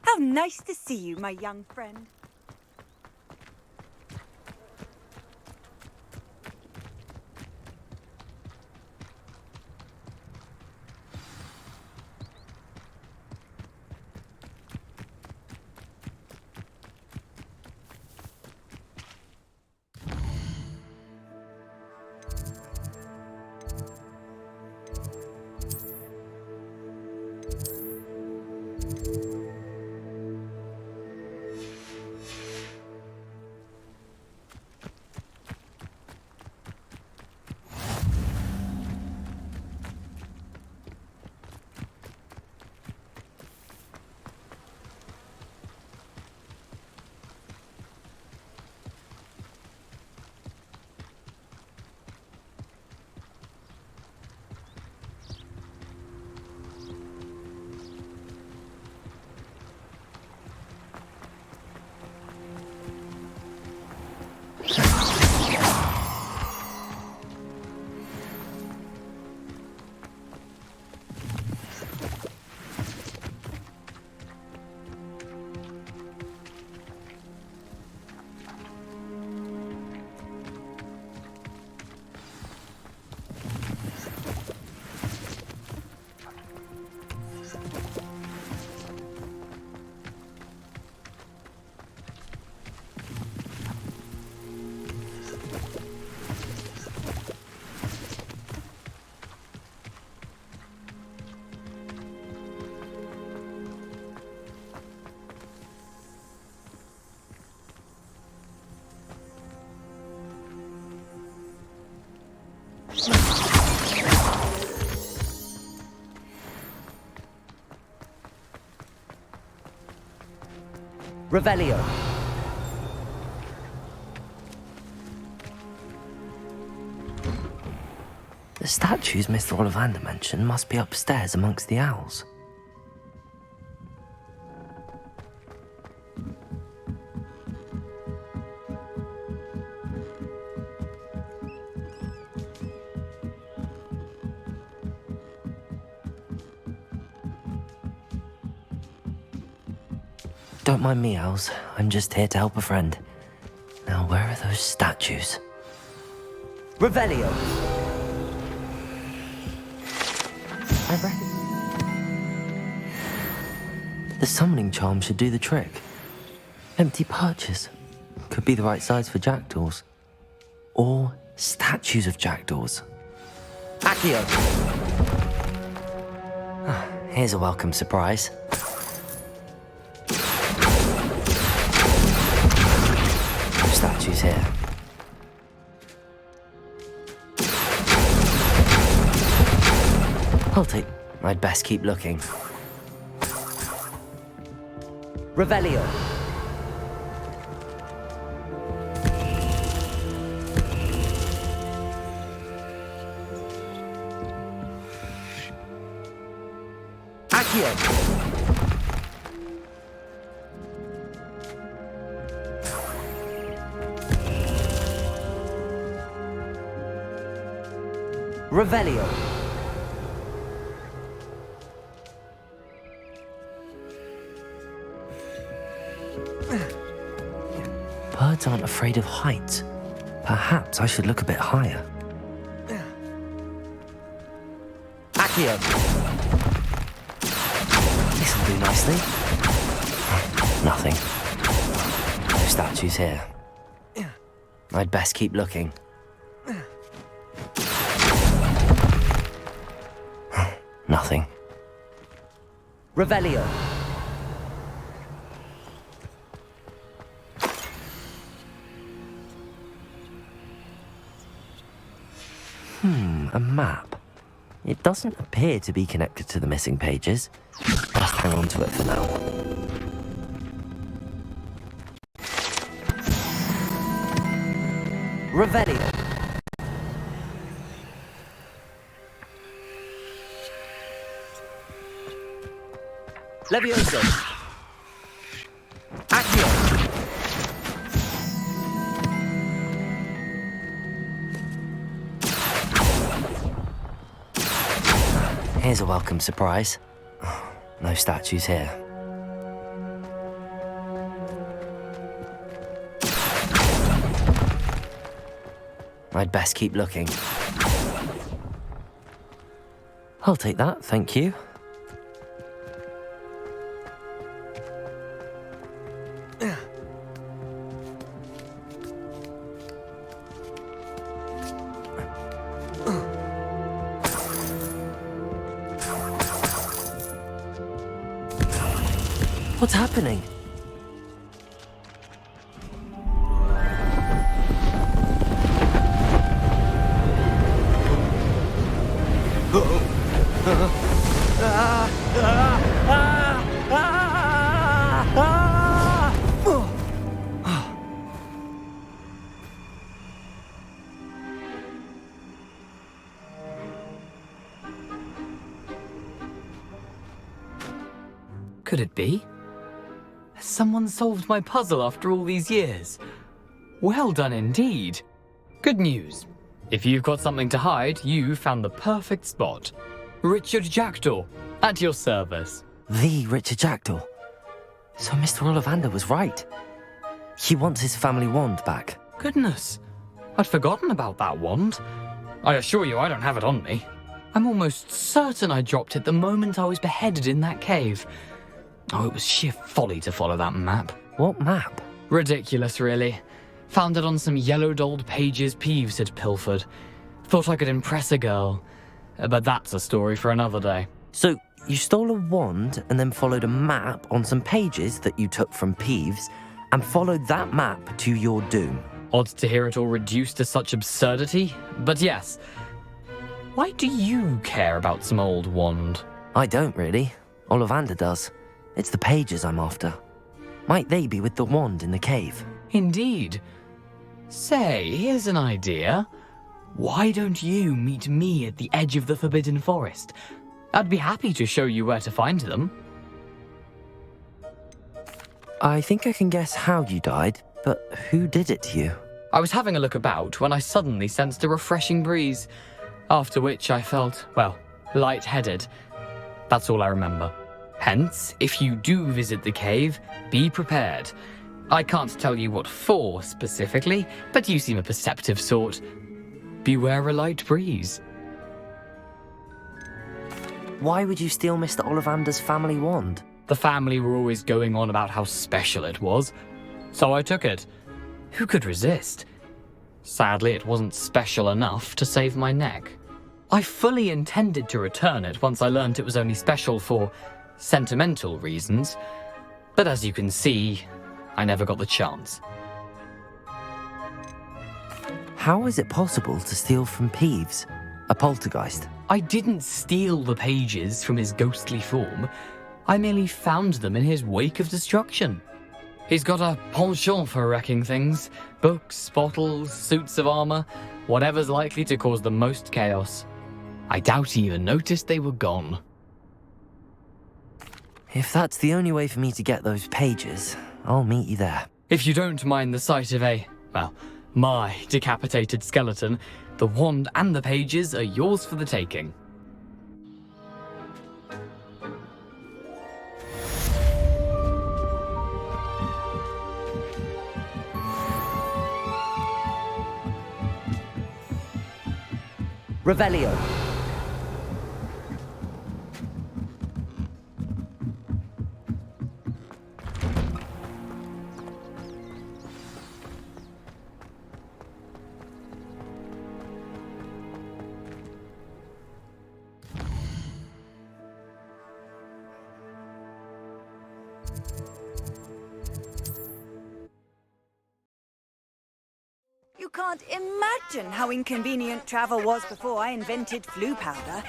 How nice to see you, my young friend. Revelio. The statues Mr. Ollivander mentioned must be upstairs amongst the owls. Don't mind me, owls. I'm just here to help a friend. Now, where are those statues? Revelio! I reckon the summoning charm should do the trick. Empty perches. Could be the right size for jackdaws. Or statues of jackdaws. Accio! Here's a welcome surprise. No statues here. I'd best keep looking. Revelio. Accio. Revelio. Birds aren't afraid of heights. Perhaps I should look a bit higher. Accio. This'll do nicely. Nothing. No statues here. I'd best keep looking. Nothing. Revelio. A map. It doesn't appear to be connected to the missing pages. Best hang on to it for now. Revelio. Levioso. Accio. Here's a welcome surprise. No statues here. I'd best keep looking. I'll take that, thank you. What's happening? Could it be? Has someone solved my puzzle after all these years? Well done indeed. Good news. If you've got something to hide, you found the perfect spot. Richard Jackdaw, at your service. The Richard Jackdaw. So Mr. Ollivander was right. He wants his family wand back. Goodness, I'd forgotten about that wand. I assure you I don't have it on me. I'm almost certain I dropped it the moment I was beheaded in that cave. Oh, it was sheer folly to follow that map. What map? Ridiculous, really. Found it on some yellowed old pages Peeves had pilfered. Thought I could impress a girl. But that's a story for another day. So, you stole a wand and then followed a map on some pages that you took from Peeves and followed that map to your doom. Odd to hear it all reduced to such absurdity, but yes. Why do you care about some old wand? I don't really. Ollivander does. It's the pages I'm after. Might they be with the wand in the cave? Indeed. Say, here's an idea. Why don't you meet me at the edge of the Forbidden Forest? I'd be happy to show you where to find them. I think I can guess how you died, but who did it to you? I was having a look about when I suddenly sensed a refreshing breeze, after which I felt, well, lightheaded. That's all I remember. Hence, if you do visit the cave, be prepared. I can't tell you what for specifically, but you seem a perceptive sort. Beware a light breeze. Why would you steal Mr. Ollivander's family wand? The family were always going on about how special it was, so I took it. Who could resist? Sadly, it wasn't special enough to save my neck. I fully intended to return it once I learned it was only special for sentimental reasons, but as you can see, I never got the chance. How is it possible to steal from Peeves, a poltergeist? I didn't steal the pages from his ghostly form. I merely found them in his wake of destruction. He's got a penchant for wrecking things. Books, bottles, suits of armor, whatever's likely to cause the most chaos. I doubt he even noticed they were gone. If that's the only way for me to get those pages, I'll meet you there. If you don't mind the sight of my decapitated skeleton, the wand and the pages are yours for the taking. Revelio. You can't imagine how inconvenient travel was before I invented flu powder.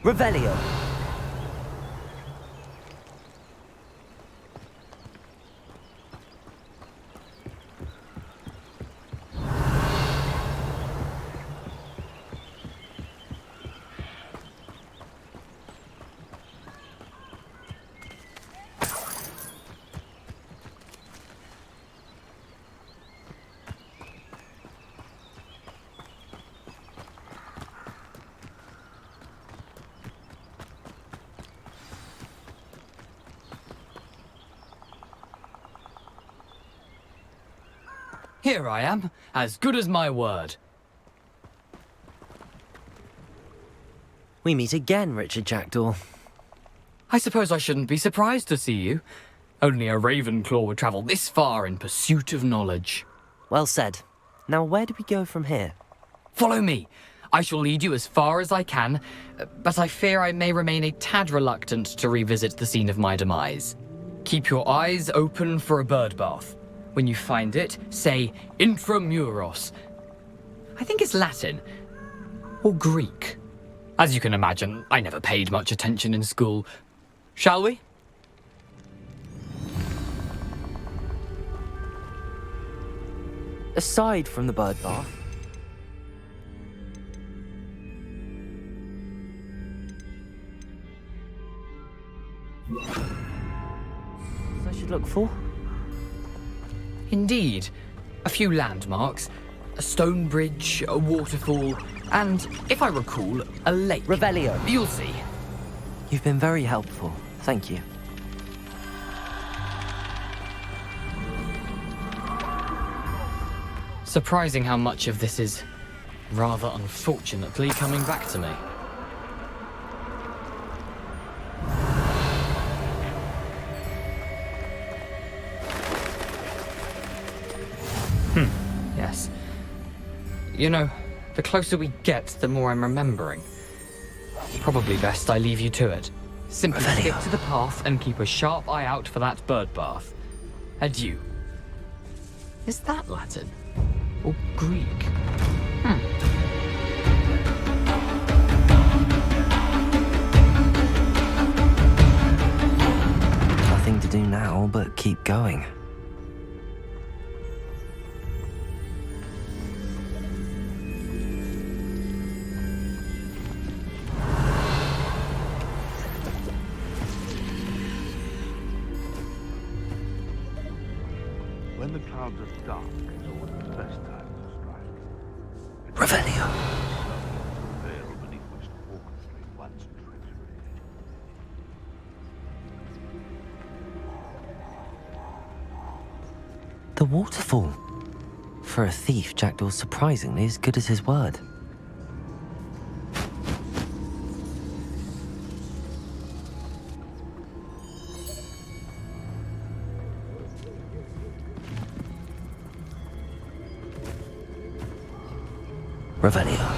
Revelio. Here I am, as good as my word. We meet again, Richard Jackdaw. I suppose I shouldn't be surprised to see you. Only a Ravenclaw would travel this far in pursuit of knowledge. Well said. Now where do we go from here? Follow me. I shall lead you as far as I can, but I fear I may remain a tad reluctant to revisit the scene of my demise. Keep your eyes open for a bird bath. When you find it, say intramuros. I think it's Latin. Or Greek. As you can imagine, I never paid much attention in school. Shall we? Aside from the bird bath, I should look for? Indeed. A few landmarks. A stone bridge, a waterfall, and, if I recall, a lake. Revelio. You'll see. You've been very helpful. Thank you. Surprising how much of this is, rather unfortunately, coming back to me. Yes. You know, the closer we get, the more I'm remembering. Probably best I leave you to it. Simply stick to the path and keep a sharp eye out for that bird bath. Adieu. Is that Latin? Or Greek? Nothing to do now but keep going. When the clouds are dark, it's always the best time to strike. The waterfall. For a thief, Jackdaw's surprisingly as good as his word. Revelio.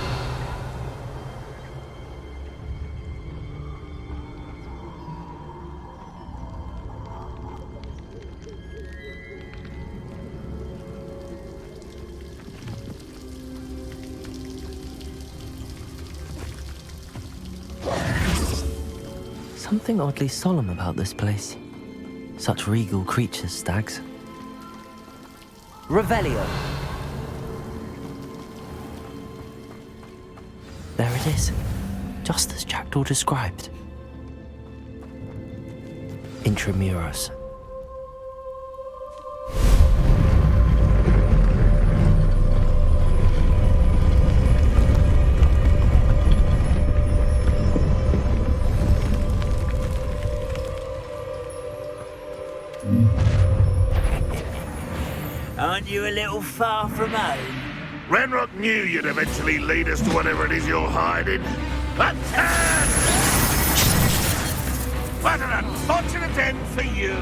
Something oddly solemn about this place. Such regal creatures, stags. Revelio. There it is, just as Jackdaw described. Intramuros. Aren't you a little far from home? Ranrock knew you'd eventually lead us to whatever it is you're hiding. Attack! What an unfortunate end for you!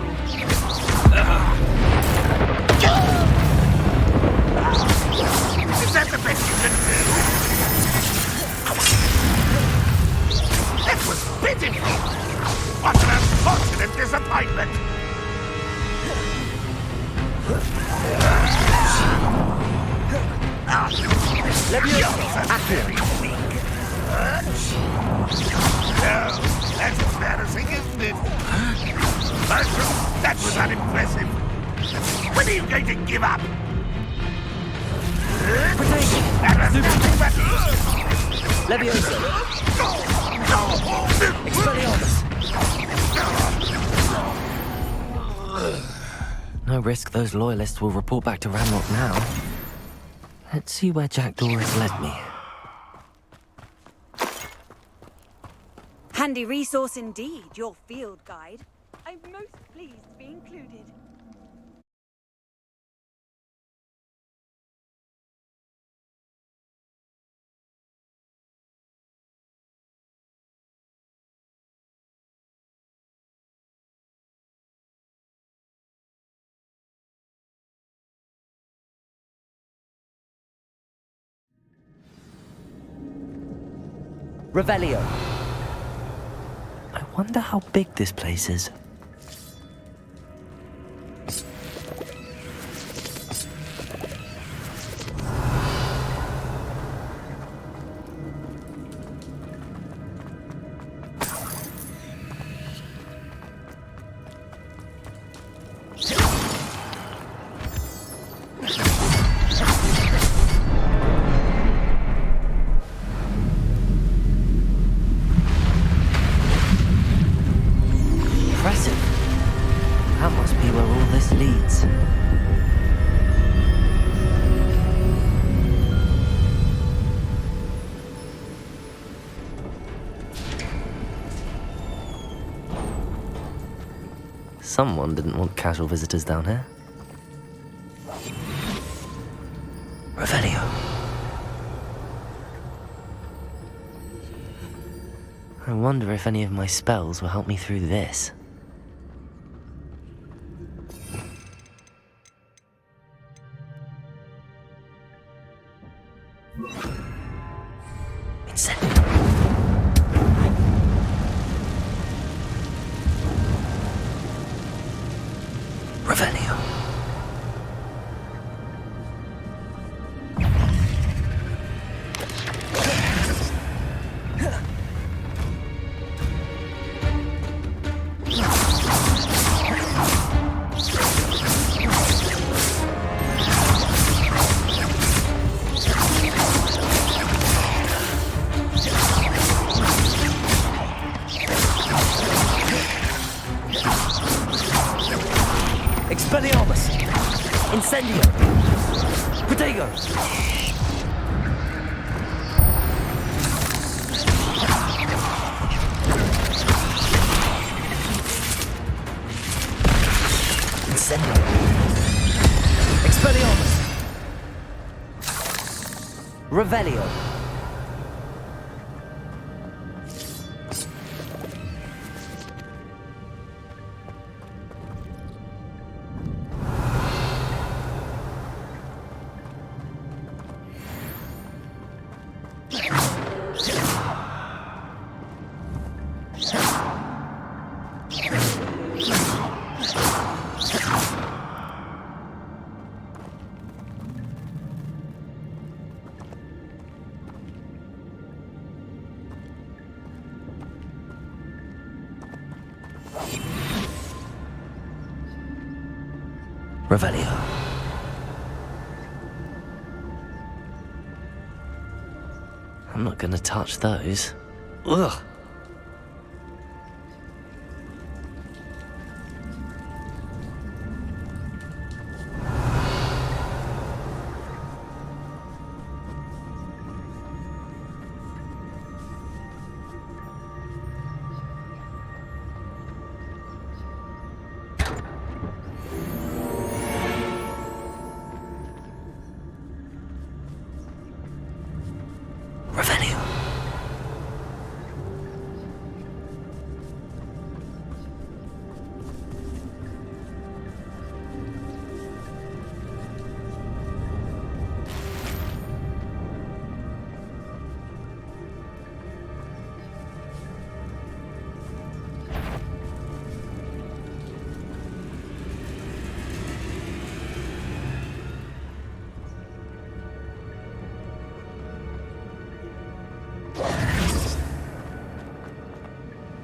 Is that the best you can do? That was pitiful! What an unfortunate disappointment! That's embarrassing, isn't it? Marshal, that was unimpressive. When are you going to give up? Levioso. Expelliarmus. No risk those loyalists will report back to Ranrock now. Let's see where Jackdaw has led me. Handy resource indeed, your field guide. I'm most pleased to be included. Revelio. I wonder how big this place is. Someone didn't want casual visitors down here. Revelio. I wonder if any of my spells will help me through this. Revelio. Expelliarmus! Incendio! Protego! Incendio! Expelliarmus! Revelio! Revelio. I'm not gonna touch those. Ugh.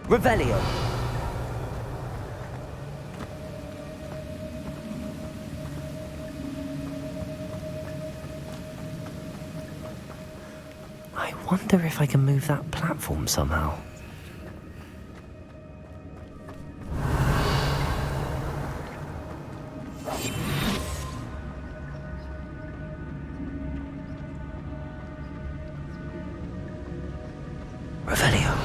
Revelio. I wonder if I can move that platform somehow. Revelio.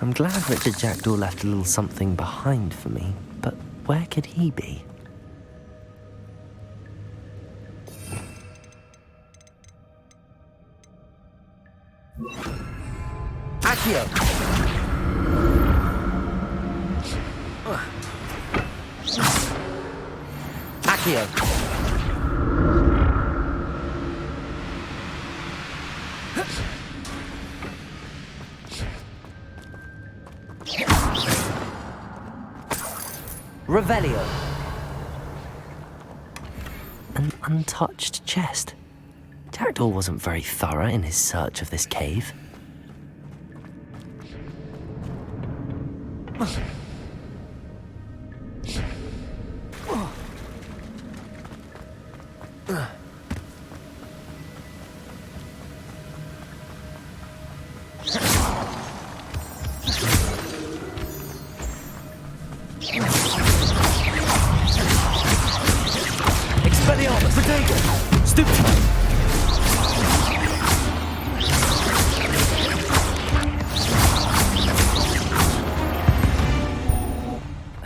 I'm glad Richard Jackdaw left a little something behind for me, but where could he be? Accio! Accio! Revelio. An untouched chest. Jackdaw wasn't very thorough in his search of this cave.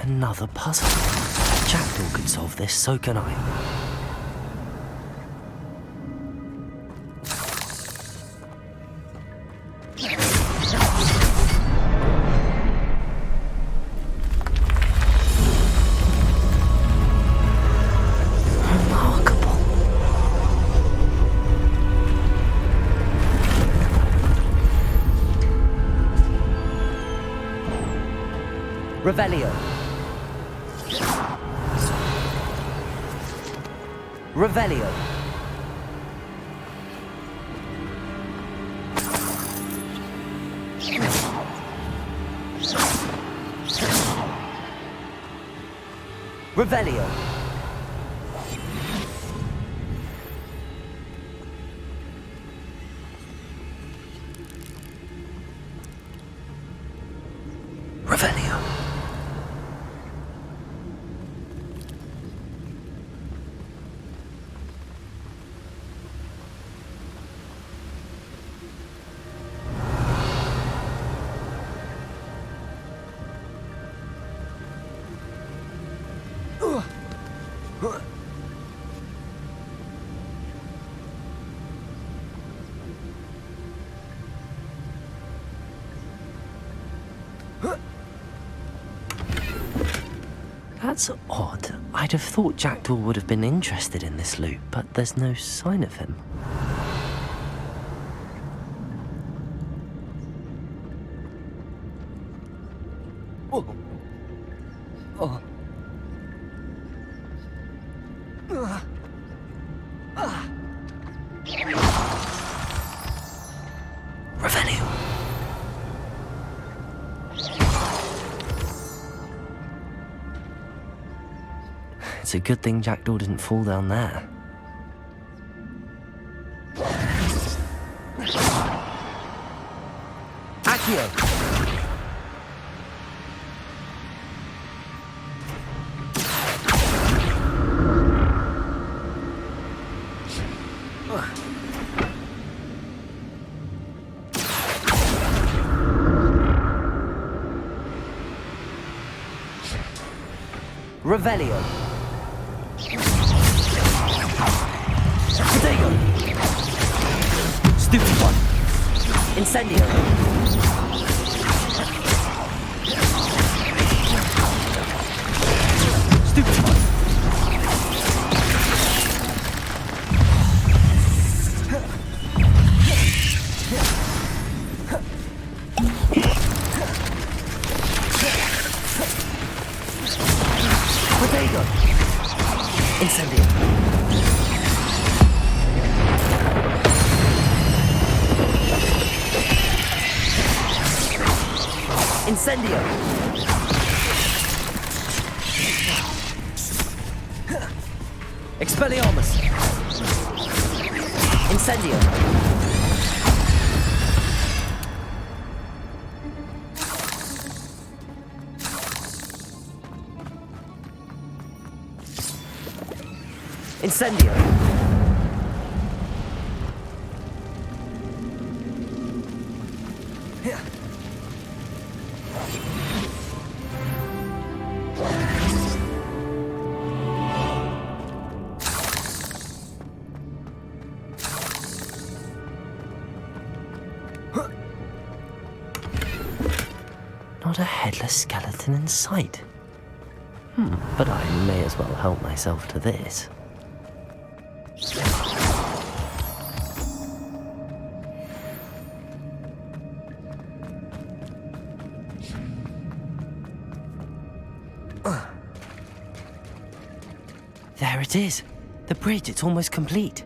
Another puzzle. Jackdaw could solve this, so can I. Revelio. Revelio. Revelio. Revelio. That's odd. I'd have thought Jackdaw would have been interested in this loot, but there's no sign of him. Revenue. It's a good thing Jackdaw didn't fall down there. Accio! Revelio. Diagon. Stupid one. Incendio. Stupid one. Diagon. Incendio. Incendio! Expelliarmus! Incendio! Incendio! Not a headless skeleton in sight. But I may as well help myself to this. There it is. The bridge, it's almost complete.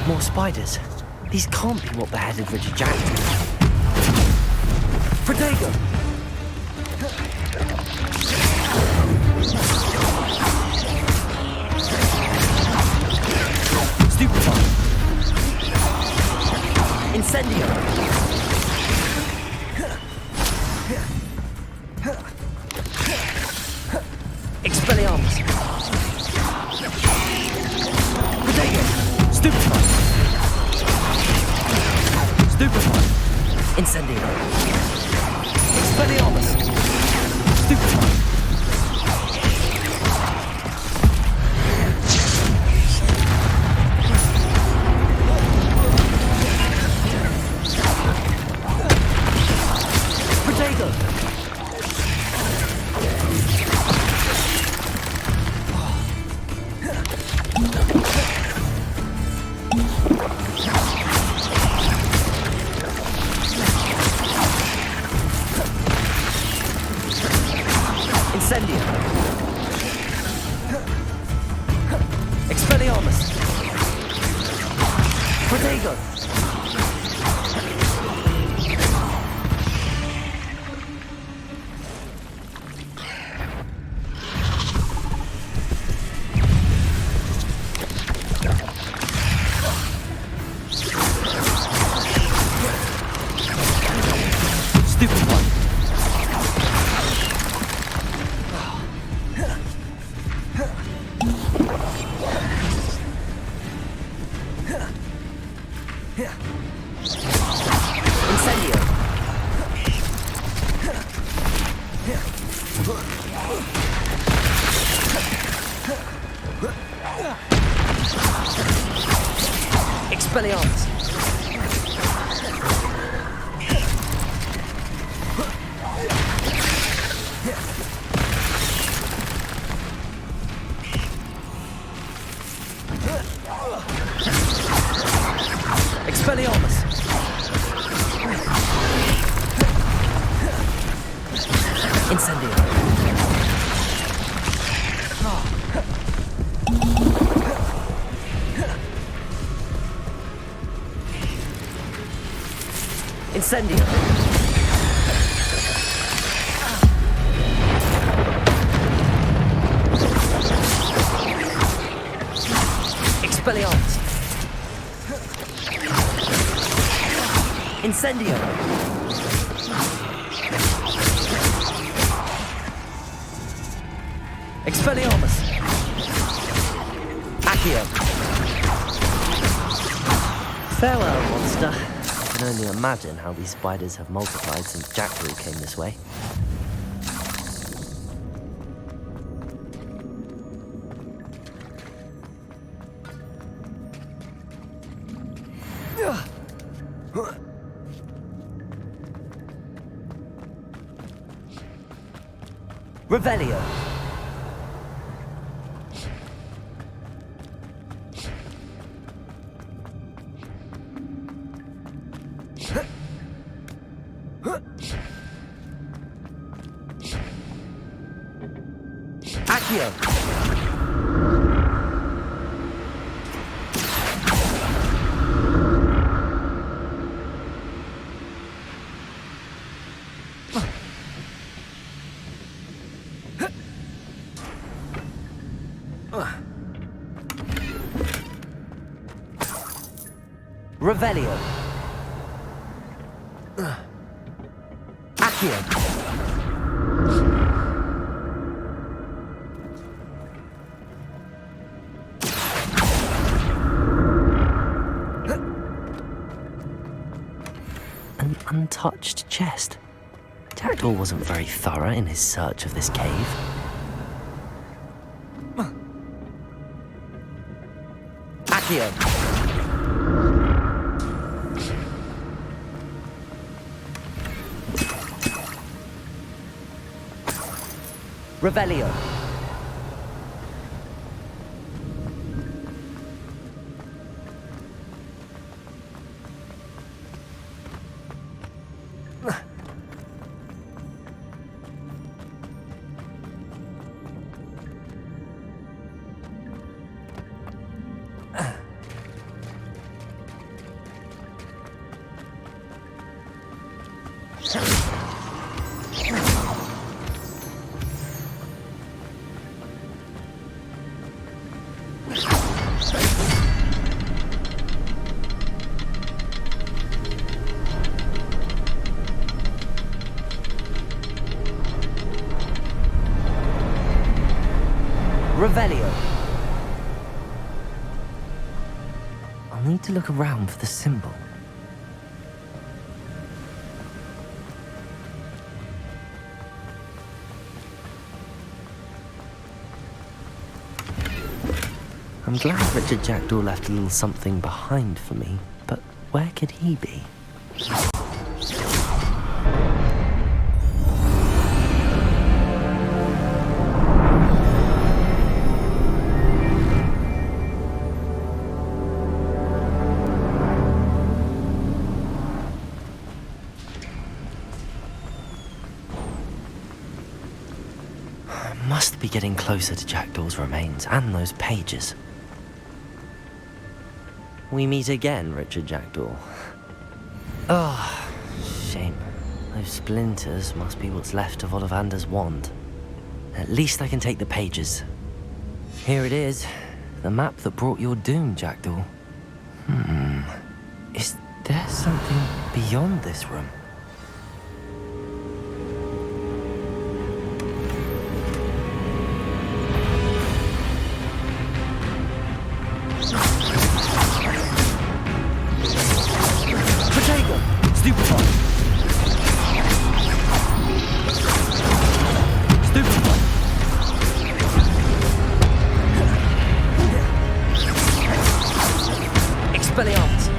More spiders. These can't be what beheaded Richard Jackson. Protego! Stupefy! Incendio! Expelliarmus! Protego! Stupefy! Stupefy! Incendio! Expelliarmus! Stupefy! Protego! Incendio! Expelliarmus! Protego! Stupid one! Yeah. Expelliarmus! Expelliarmus! Incendio! Incendio! Expelliarmus! Incendio! Expelliarmus! Accio! Farewell, monster. I can only imagine how these spiders have multiplied since Jackdaw came this way. Revelio. Accio. Revelio. Accio. An untouched chest. Jackdaw wasn't very thorough in his search of this cave. Accio. Revelio. Revelio. I'll need to look around for the symbol. I'm glad Richard Jackdaw left a little something behind for me, but where could he be? Must be getting closer to Jackdaw's remains and those pages. We meet again, Richard Jackdaw. Ah, shame. Those splinters must be what's left of Ollivander's wand. At least I can take the pages. Here it is, the map that brought your doom, Jackdaw. Is there something beyond this room? Expelliarmus!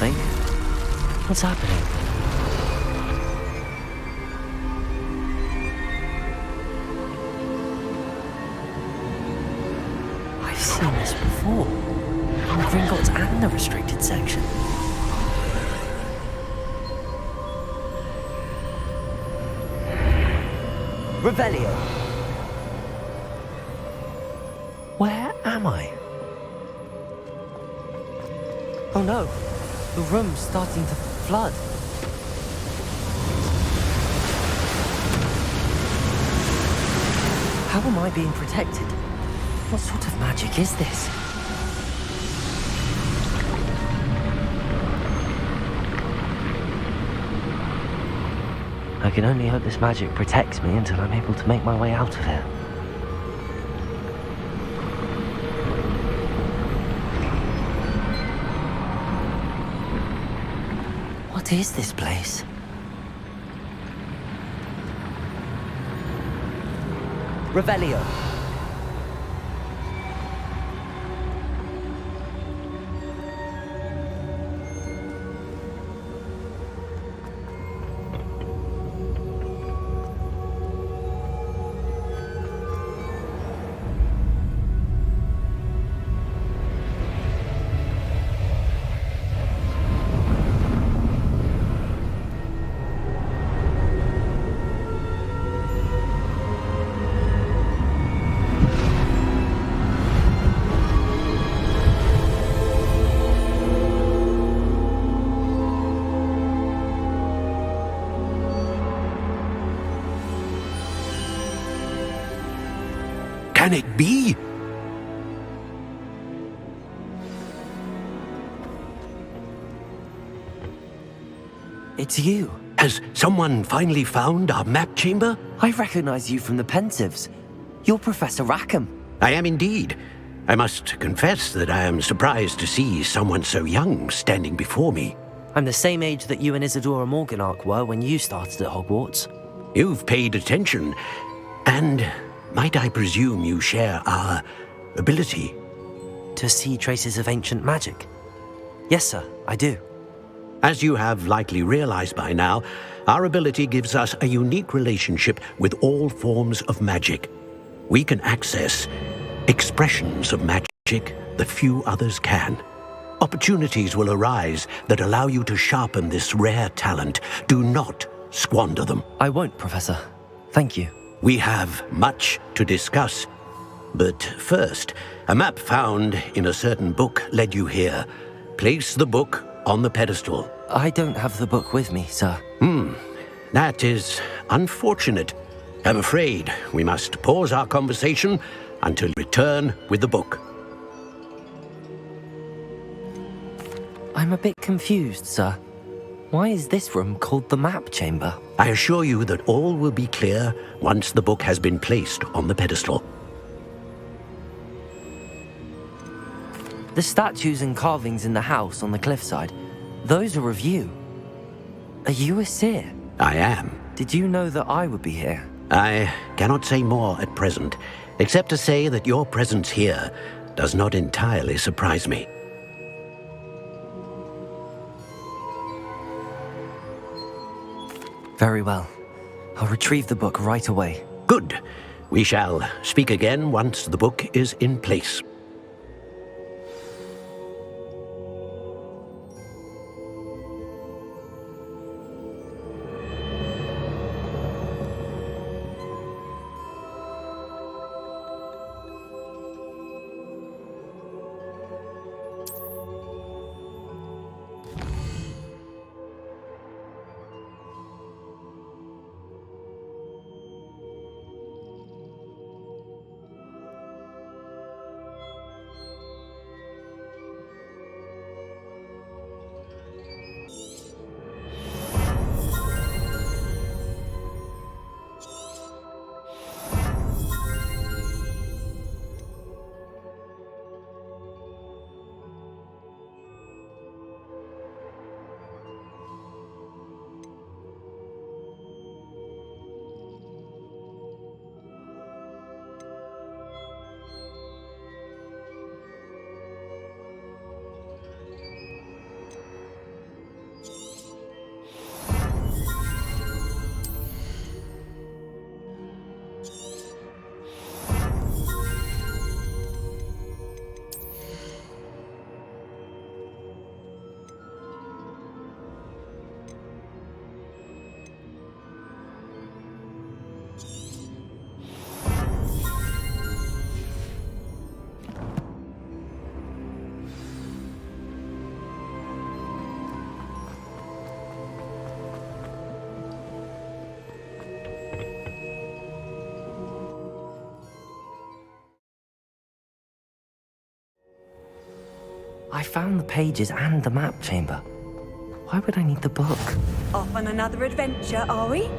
something. What's happening? I've seen this before. In the Gringotts and the restricted section. Revelio. Where am I? Oh no, the room's starting to flood. How am I being protected? What sort of magic is this? I can only hope this magic protects me until I'm able to make my way out of here. What is this place? Revelio. Can it be? It's you. Has someone finally found our map chamber? I recognize you from the Pensives. You're Professor Rackham. I am indeed. I must confess that I am surprised to see someone so young standing before me. I'm the same age that you and Isadora Morganach were when you started at Hogwarts. You've paid attention, and might I presume you share our ability? To see traces of ancient magic? Yes, sir, I do. As you have likely realized by now, our ability gives us a unique relationship with all forms of magic. We can access expressions of magic that few others can. Opportunities will arise that allow you to sharpen this rare talent. Do not squander them. I won't, Professor. Thank you. We have much to discuss. But first, a map found in a certain book led you here. Place the book on the pedestal. I don't have the book with me, sir. That is unfortunate. I'm afraid we must pause our conversation until you return with the book. I'm a bit confused, sir. Why is this room called the map chamber? I assure you that all will be clear once the book has been placed on the pedestal. The statues and carvings in the house on the cliffside, those are of you. Are you a seer? I am. Did you know that I would be here? I cannot say more at present, except to say that your presence here does not entirely surprise me. Very well. I'll retrieve the book right away. Good. We shall speak again once the book is in place. I found the pages and the map chamber. Why would I need the book? Off on another adventure, are we?